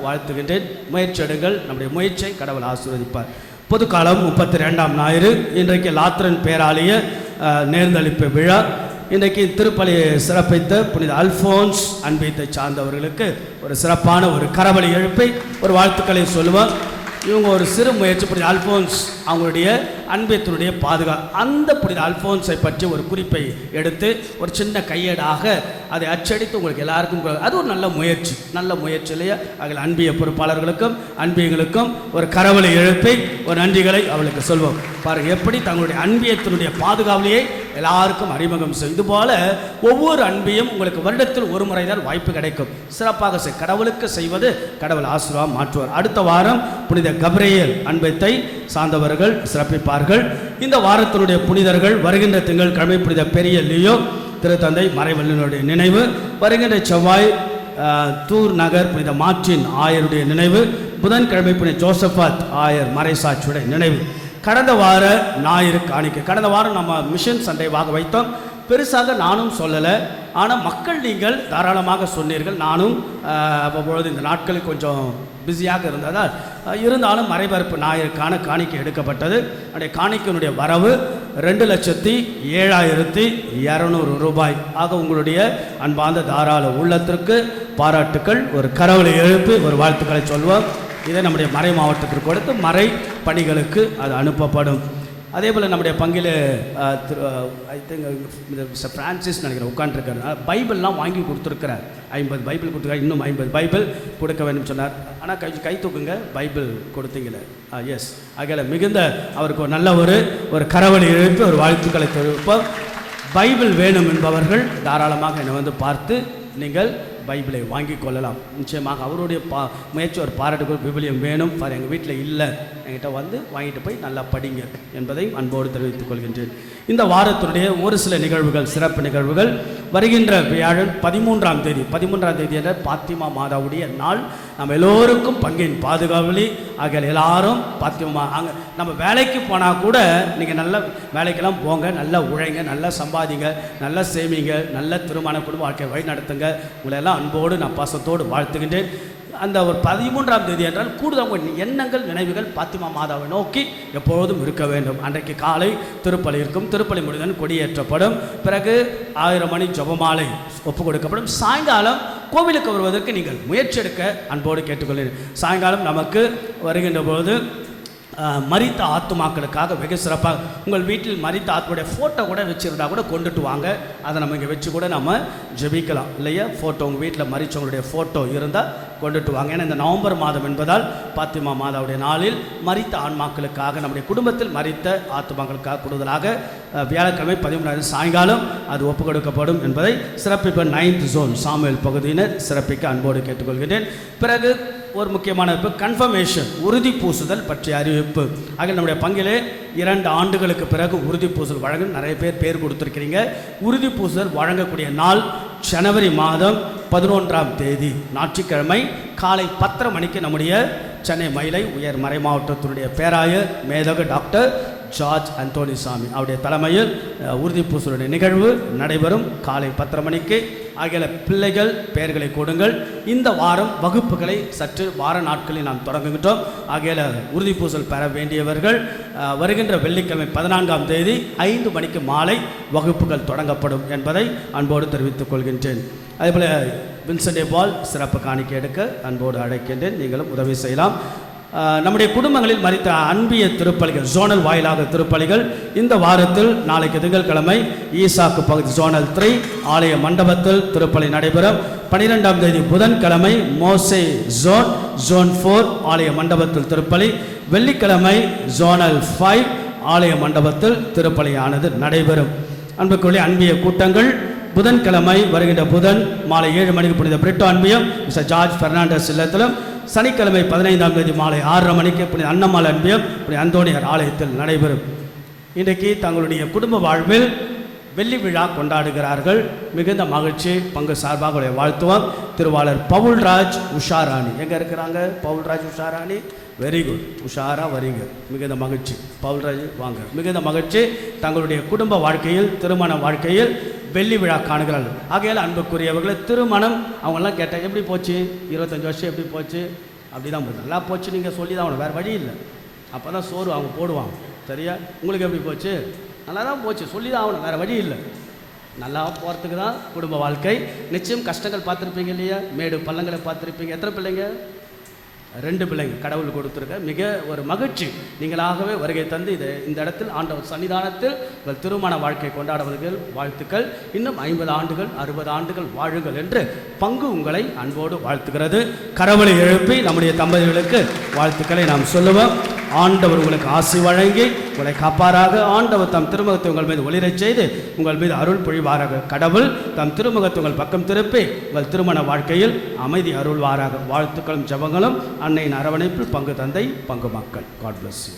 வாழ்த்துகின்றேன். முயற்சி எடுங்கள். நம்முடைய முயற்சியை கடவுள் ஆசீர்வதிப்பார். பொதுக்காலம் 32ஆம் ஞாயிறு. இன்றைக்கு லாத்ரன் பேராலய நேர்ந்தளிப்பு விழா. இன்றைக்கு திருப்பலியை சிறப்பித்த புனித அல்ஃபோன்ஸ் அன்பியத்தை சார்ந்தவர்களுக்கு ஒரு சிறப்பான ஒரு கரவொலி எழுப்பி ஒரு வாழ்த்துக்களை சொல்லுவோம். இவங்க ஒரு சிறு முயற்சி. புனித அல்ஃபோன்ஸ் அவங்களுடைய அன்பியத்தினுடைய அந்த புனித அல்ஃபோன்ஸை பற்றி ஒரு குறிப்பை எடுத்து ஒரு சின்ன கையேடாக அதை அச்சடித்து உங்களுக்கு எல்லாருக்கும், அது ஒரு நல்ல முயற்சி இல்லையா? அதில் அன்பிய பொறுப்பாளர்களுக்கும் அன்பியங்களுக்கும் ஒரு கரவொலி எழுப்பி ஒரு நன்றிகளை அவளுக்கு சொல்வோம். பாருங்கள் எப்படி தங்களுடைய அன்பியத்தினுடைய பாதுகாவலையை எல்லாருக்கும் அறிமுகம் செய்யும். இதுபோல் ஒவ்வொரு அன்பியும் உங்களுக்கு வருடத்தில் ஒரு முறை தான் வாய்ப்பு கிடைக்கும். சிறப்பாக கடவுளுக்கு செய்வது கடவுள் ஆசீர்வாதம் மாற்றுவார். அடுத்த வாரம் புனித கப்ரியேல் அன்பியத்தை சார்ந்தவர்கள் சிறப்பிப்பார்கள். இந்த வாரத்தினுடைய புனிதர்கள் வருகின்ற திங்கட்கிழமை புனித பெரிய லியோ திருத்தந்தை மறைவல்லினுடைய நினைவு, வருகின்ற செவ்வாய் தூர் நகர் புனித மார்ட்டின் ஆயருடைய நினைவு, புதன்கிழமை புனித ஜோசபாத் ஆயர் மறைசாட்சியுடைய நினைவு. கடந்த வார ஞாயிறு காணிக்கை. கடந்த வாரம் நம்ம மிஷன் சண்டேவாக வைத்தோம். பெருசாக நானும் சொல்லலை, ஆனால் மக்கள் நீங்கள் தாராளமாக சொன்னீர்கள். நானும் அப்பொழுது இந்த நாட்களில் கொஞ்சம் பிஸியாக இருந்ததால் இருந்தாலும் மறைபரப்பு ஞாயிற்கான காணிக்கை எடுக்கப்பட்டது. அந்த காணிக்கையினுடைய வரவு 2,07,200 ரூபாய். ஆக உங்களுடைய அன்பார்ந்த தாராள உள்ளத்திற்கு பாராட்டுக்கள். ஒரு கரவொலி எழுப்பி ஒரு வாழ்த்துக்களை சொல்வோம். இதை நம்முடைய மறை மாவட்டத்திற்கு கொடுத்து மறை பணிகளுக்கு அது அனுப்பப்படும். அதே போல் நம்முடைய பங்கில் ஐ திங்க் மிஸ்டர் ஃப்ரான்சிஸ் நினைக்கிறேன் உட்காந்துருக்காரு. பைபிள்லாம் வாங்கி கொடுத்துருக்கிறார். 50 பைபிள் கொடுத்துருக்காரு. இன்னும் 50 பைபிள் கொடுக்க வேண்டும் சொன்னார். ஆனால் கை தூக்குங்க, பைபிள் கொடுத்தீங்களே. எஸ். ஆகையில் மிகுந்த அவருக்கு ஒரு நல்ல ஒரு கரவொலி எழுப்பி ஒரு வாழ்த்துக்களை தெரிவிப்போம். பைபிள் வேணும் என்பவர்கள் தாராளமாக என்னை வந்து பார்த்து நீங்கள் பைபிளை வாங்கி கொள்ளலாம். நிச்சயமாக அவருடைய முயற்சி ஒரு பாராட்டுக்கு விபிலியம் வேணும். எங்கள் வீட்டில் இல்லை, என்கிட்ட வந்து வாங்கிட்டு போய் நல்லா படிங்க என்பதை அன்போடு தெரிவித்துக் கொள்கின்றேன். இந்த வாரத்தினுடைய ஒரு சில நிகழ்வுகள், சிறப்பு நிகழ்வுகள். வருகின்ற வியாழன் 13ஆம் தேதி என்ற பாத்திமா மாதாவுடைய நாள். நம்ம எல்லோருக்கும் பங்கின் பாதுகாவலி. ஆகிய எல்லாரும் பாத்திமா அங்கே நம்ம வேலைக்கு போனால் கூட நீங்கள் நல்ல வேலைக்கெல்லாம் போங்க, நல்லா உழைங்க, நல்லா சம்பாதிங்க, நல்லா சேமிங்க, நல்ல திருமண குடும்ப வாழ்க்கை வழி நடத்துங்க. உங்களை எல்லாம் அன்போடு நான் பாசத்தோடு வாழ்த்துகின்றேன். அந்த ஒரு 13ஆம் தேதி என்றால் கூடுதல் உங்கள் எண்ணங்கள் நினைவுகள் பாத்திமா மாதாவை நோக்கி எப்பொழுதும் இருக்க வேண்டும். அன்றைக்கு காலை திருப்பலி இருக்கும். திருப்பலி முடிந்தன் கொடியேற்றப்படும். பிறகு 1000 மணி ஜெபமாலை ஒப்பு கொடுக்கப்படும். சாயங்காலம் கோவிலுக்கு வருவதற்கு நீங்கள் முயற்சி எடுக்க அன்போடு கேட்டுக்கொள்கிறேன். சாயங்காலம் நமக்கு வருகின்ற பொழுது மரித்த ஆத்துமாக்களுக்காக வெகு சிறப்பாக உங்கள் வீட்டில் மரித்த ஆத்மாவுடைய ஃபோட்டோ கூட வச்சுருந்தா கூட கொண்டுட்டு வாங்க. அதை நம்ம இங்கே வச்சு கூட நம்ம ஜெபிக்கலாம் இல்லையா? ஃபோட்டோ உங்கள் வீட்டில் மரித்தவங்களுடைய ஃபோட்டோ இருந்தால் கொண்டுட்டு வாங்க. ஏன்னா இந்த நவம்பர் மாதம் என்பதால் பாத்திமா மாதாவுடைய நாளில் மரித்த ஆன்மாக்களுக்காக, நம்முடைய குடும்பத்தில் மரித்த ஆத்துமாக்களுக்காக கூடுதலாக வியாழக்கிழமை 13 சாயங்காலம் அது ஒப்பு கொடுக்கப்படும் என்பதை சிறப்பிப்ப 9th ஜோன் சாமுவேல் பகுதியினர் சிறப்பிக்க அன்போடு கேட்டுக்கொள்கின்றேன். பிறகு ஒரு முக்கியமான இப்போ கன்ஃபர்மேஷன், உறுதி பூசுதல் பற்றிய அறிவிப்பு. ஆக நம்முடைய பங்கிலே 2 ஆண்டுகளுக்கு பிறகு உறுதி பூசுதல் வழங்க நிறைய பேர் கொடுத்துருக்கிறீங்க. உறுதி பூசுதல் வழங்கக்கூடிய நாள் ஜனவரி மாதம் 11ஆம் தேதி ஞாயிற்றுக்கிழமை காலை 10:30 மணிக்கு நம்முடைய சென்னை மயிலை உயர் மறை மாவட்டத்தினுடைய பேராயர் மேதகு டாக்டர் ஜார்ஜ் அந்தோனிசாமி அவருடைய தலைமையில் உறுதி பூசலுடைய நிகழ்வு நடைபெறும் காலை 10:30 மணிக்கு. ஆகிய பிள்ளைகள் பெயர்களை கொடுங்கள். இந்த வாரம் வகுப்புகளை சற்று வார நாட்களில் நாம் தொடங்குகின்றோம். ஆகிய உறுதி பூசல் பெற வேண்டியவர்கள் வருகின்ற வெள்ளிக்கிழமை 14ஆம் தேதி 5 மணிக்கு மாலை வகுப்புகள் தொடங்கப்படும் என்பதை அன்போடு தெரிவித்துக் கொள்கின்றேன். அதேபோல் வின்சென்ட் பால் சிறப்பு காணிக்கை எடுக்க அன்போடு அழைக்கின்றேன். நீங்களும் உதவி செய்யலாம். நம்முடைய குடும்பங்களில் மறித்த அன்பிய திருப்பலிகள், ஜோனல் வாயிலாக திருப்பலிகள் இந்த வாரத்தில் நாளைக்கு திங்கட்கிழமை ஈசாக்கு பகுதி ஜோனல் 3 ஆலய மண்டபத்தில் திருப்பலி நடைபெறும். 12ஆம் தேதி புதன்கிழமை மோசே ஜோன் 4 ஆலய மண்டபத்தில் திருப்பலி. வெள்ளிக்கிழமை ஜோனல் 5 ஆலய மண்டபத்தில் திருப்பலியானது நடைபெறும். அன்புக்குள்ளே அன்பிய கூட்டங்கள் புதன்கிழமை வருகின்ற புதன் மாலை 7 மணிக்கு புனித பிரிட்டோ அன்பியம் மிஸ்டர் ஜார்ஜ் பெர்னாண்டஸ் இல்லத்திலும், சனிக்கிழமை 15ஆம் தேதி மாலை 6:30 மணிக்கு புனித அன்னம்மாள் அன்பியம் புனித அந்தோணியார் ஆலயத்தில் நடைபெறும். இன்றைக்கு தங்களுடைய குடும்ப வாழ்வில் வெள்ளி விழா கொண்டாடுகிறார்கள். மிகுந்த மகிழ்ச்சி. பங்கு சார்பாக வாழ்த்துவோம். திருவாளர் பவுல்ராஜ் உஷாராணி எங்கே இருக்கிறாங்க? Paulraj Usharani, very good. உஷாரா வரீங்க, மிகுந்த மகிழ்ச்சி. பவுல்ராஜ் வாங்க, மிகுந்த மகிழ்ச்சி. தங்களுடைய குடும்ப வாழ்க்கையில், திருமண வாழ்க்கையில் வெள்ளி விழா காணுகிறார்கள். ஆகையால் அன்புக்குரியவர்களை திருமணம் அவங்கெல்லாம் கேட்டால் எப்படி போச்சு, 25 வருஷம் எப்படி போச்சு? அப்படி தான் போச்சு. நல்லா போச்சு நீங்கள் சொல்லி தான் அவனுக்கு வேறு வழி இல்லை. அப்போ தான் சோறு அவங்க போடுவாங்க. சரியா? உங்களுக்கு எப்படி போச்சு? நல்லா தான் போச்சு, சொல்லி தான் அவனுக்கு வேறு வழி இல்லை. நல்லா போகிறதுக்கு தான் குடும்ப வாழ்க்கை. நிச்சயம் கஷ்டங்கள் பார்த்துருப்பீங்க இல்லையா? மேடு பள்ளங்களை பார்த்துருப்பீங்க. எத்தனை பிள்ளைங்க? 2 பிள்ளைங்க கடவுள் கொடுத்துருக்க. மிக ஒரு மகிழ்ச்சி. நீங்களாகவே வருகை தந்து இந்த இடத்தில் ஆண்டவர் சன்னிதானத்தில் உங்கள் திருமண வாழ்க்கை கொண்டாடுவர்கள் வாழ்த்துக்கள். இன்னும் 50 ஆண்டுகள் 60 ஆண்டுகள் வாழுங்கள் என்று பங்கு உங்களை அன்போடு வாழ்த்துகிறது. கரவலை எழுப்பி நம்முடைய தம்பதிகளுக்கு வாழ்த்துக்களை நாம் சொல்லுவோம். ஆண்டவர் உங்களுக்கு ஆசி வழங்கி உங்களை காப்பாராக. ஆண்டவர் தம் திருமுகத்தை உங்கள் மீது ஒளிரச் செய்து உங்கள் மீது அருள் பொழிவாராக. கடவுள் தம் திருமுகத்தை உங்கள் பக்கம் திருப்பி உங்கள் திருமண வாழ்க்கையில் அமைதி அருள்வாராக. வாழ்த்துக்களும் ஜெபங்களும் அன்னையின் அரவணைப்பில் பங்கு தந்தை, பங்கு மக்கள். God bless you.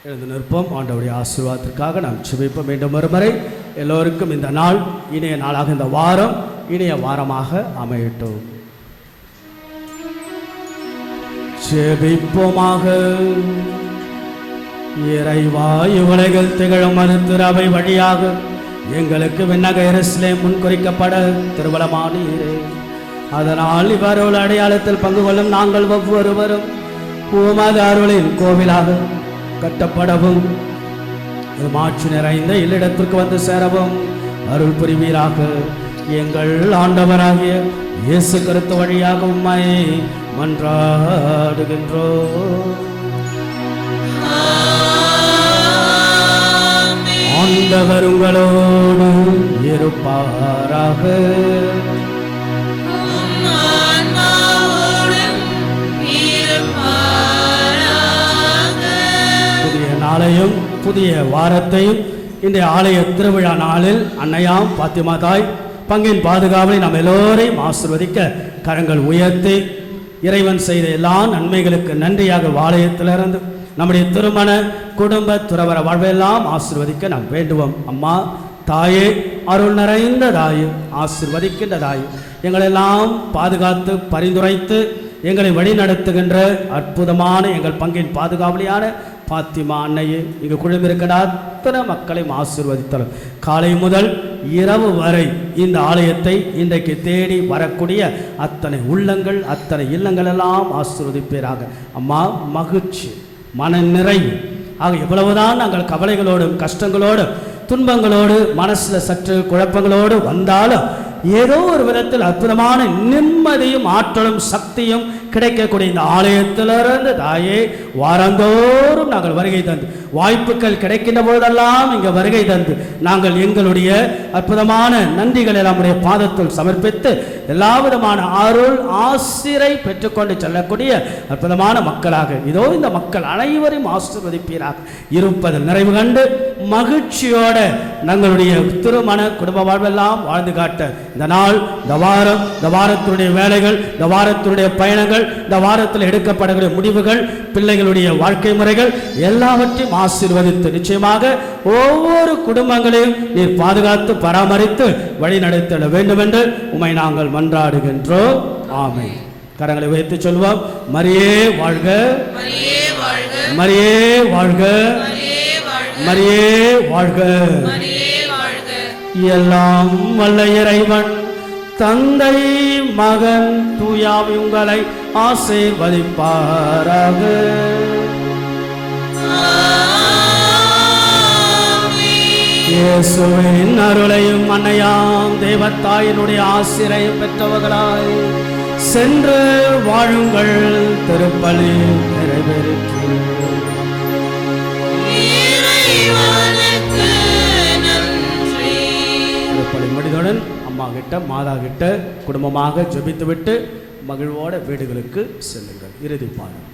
எழுந்து நிற்போம். ஆண்டவருடைய ஆசீர்வாதத்திற்காக நாம் ஜெபிப்போம். மீண்டும் ஒருமுறை எல்லோருக்கும் இந்த நாள் இனிய நாளாக, இந்த வாரம் இனிய வாரமாக அமையட்டும். ஜெபிப்போமாக. இறைவா, இவ்வுலகில் திகழும் மருத்துவ வழியாக எங்களுக்கு விண்ணக எருசலேம் முன்குறிக்கப்பட திருவலமானீரே. அதனால் இவரோடு அடையாளத்தில் பங்கு கொள்ளும் நாங்கள் ஒவ்வொருவரும் உமது அருளின் கோவிலாக கட்டப்படவும் மாட்சி நிறைந்த இல்லிடத்திற்கு வந்து சேரவும் அருள் புரிவீராக. எங்கள் ஆண்டவராகிய இயேசு கிறிஸ்து வழியாக உம்மை மன்றாடுகின்றோம். ஆண்டவர் உங்களோடு இருப்பாராக. நாளையும் புதிய வாரத்தையும் இன்றைய ஆலய திருவிழா நாளில் அன்னையாம் பாத்திமா தாய் பங்கின் பாதுகாவலை நாம் எல்லோரையும் ஆசீர்வதிக்க கரங்கள் உயர்த்தி இறைவன் செய்த எல்லா நன்மைகளுக்கு நன்றியாக ஆலயத்திலிருந்து நம்முடைய திருமண குடும்ப துறவர வாழ்வையெல்லாம் ஆசீர்வதிக்க நாம் வேண்டுவோம். அம்மா தாயே, அருள் நிறைந்த தாயே, ஆசீர்வதிக்கின்ற தாயே, எங்களெல்லாம் பாதுகாத்து பரிந்துரைத்து எங்களை வழிநடத்துகின்ற அற்புதமான எங்கள் பங்கின் பாதுகாவலியான பாத்திமா அன்னையே, இங்கு குழுமிருக்கிற அத்தனை மக்களையும் ஆசீர்வதித்தலும். காலை முதல் இரவு வரை இந்த ஆலயத்தை இன்றைக்கு தேடி வரக்கூடிய அத்தனை உள்ளங்கள், அத்தனை இல்லங்கள் எல்லாம் ஆசீர்வதிப்பீராக. அம்மா, மகிழ்ச்சி, மன நிறைவு ஆக எவ்வளவுதான் நாங்கள் கவலைகளோடும் கஷ்டங்களோடும் துன்பங்களோடு மனசில் சற்று குழப்பங்களோடு வந்தாலும் ஏதோ ஒரு விதத்தில் அற்புதமான நிம்மதியும் ஆற்றலும் சக்தியும் கிடைக்கக்கூடிய இந்த ஆலயத்திலிருந்து தாயே வாரந்தோறும் நாங்கள் வருகை தந்து, வாய்ப்புகள் கிடைக்கின்ற போதெல்லாம் இங்கே வருகை தந்து நாங்கள் எங்களுடைய அற்புதமான நன்றிகளை நம்முடைய பாதத்தில் சமர்ப்பித்து எல்லா விதமான அருள் ஆசிரை பெற்றுக்கொண்டு செல்லக்கூடிய அற்புதமான மக்களாக இதோ இந்த மக்கள் அனைவரையும் ஆசீர்வதிப்பீராக. இருப்பதில் நிறைவு கண்டு மகிழ்ச்சியோட தங்களுடைய திருமண குடும்ப வாழ்வெல்லாம் வாழ்ந்து காட்ட இந்த நாள், இந்த வாரம், இந்த வாரத்தினுடைய வேலைகள், இந்த வாரத்தினுடைய பயணங்கள், இந்த வாரத்தில் எடுக்கப்படக்கூடிய முடிவுகள், பிள்ளைகளுடைய வாழ்க்கை முறைகள் எல்லாவற்றையும் ஆசீர்வதித்து நிச்சயமாக ஒவ்வொரு குடும்பங்களையும் நீர் பாதுகாத்து பராமரித்து வழி நடத்திட வேண்டும் என்று உம்மை நாங்கள் மன்றாடுகின்றோம். ஆமென். கரங்களை உயர்த்தி சொல்வோம். மரியே வாழ்க, மரியே வாழ்க, மரியே வாழ்க. எல்லாம் வல்ல இறைவன் தந்தை, மகன், தூயாவி உங்களை ஆசீர்வதிப்பாராக. இயேசுவின் அருளையும் அன்னையாம் தேவத்தாயினுடைய ஆசிரியை பெற்றவர்களாய் சென்று வாழுங்கள். திருப்பலி நிறைவேறிற்று. திருப்பலி முடிந்தவுடன் அம்மா கிட்ட, மாதா கிட்ட குடும்பமாக ஜெபித்துவிட்டு மகிழ்வோட வீடுகளுக்கு செல்லுங்கள். இறுதி பாடம்.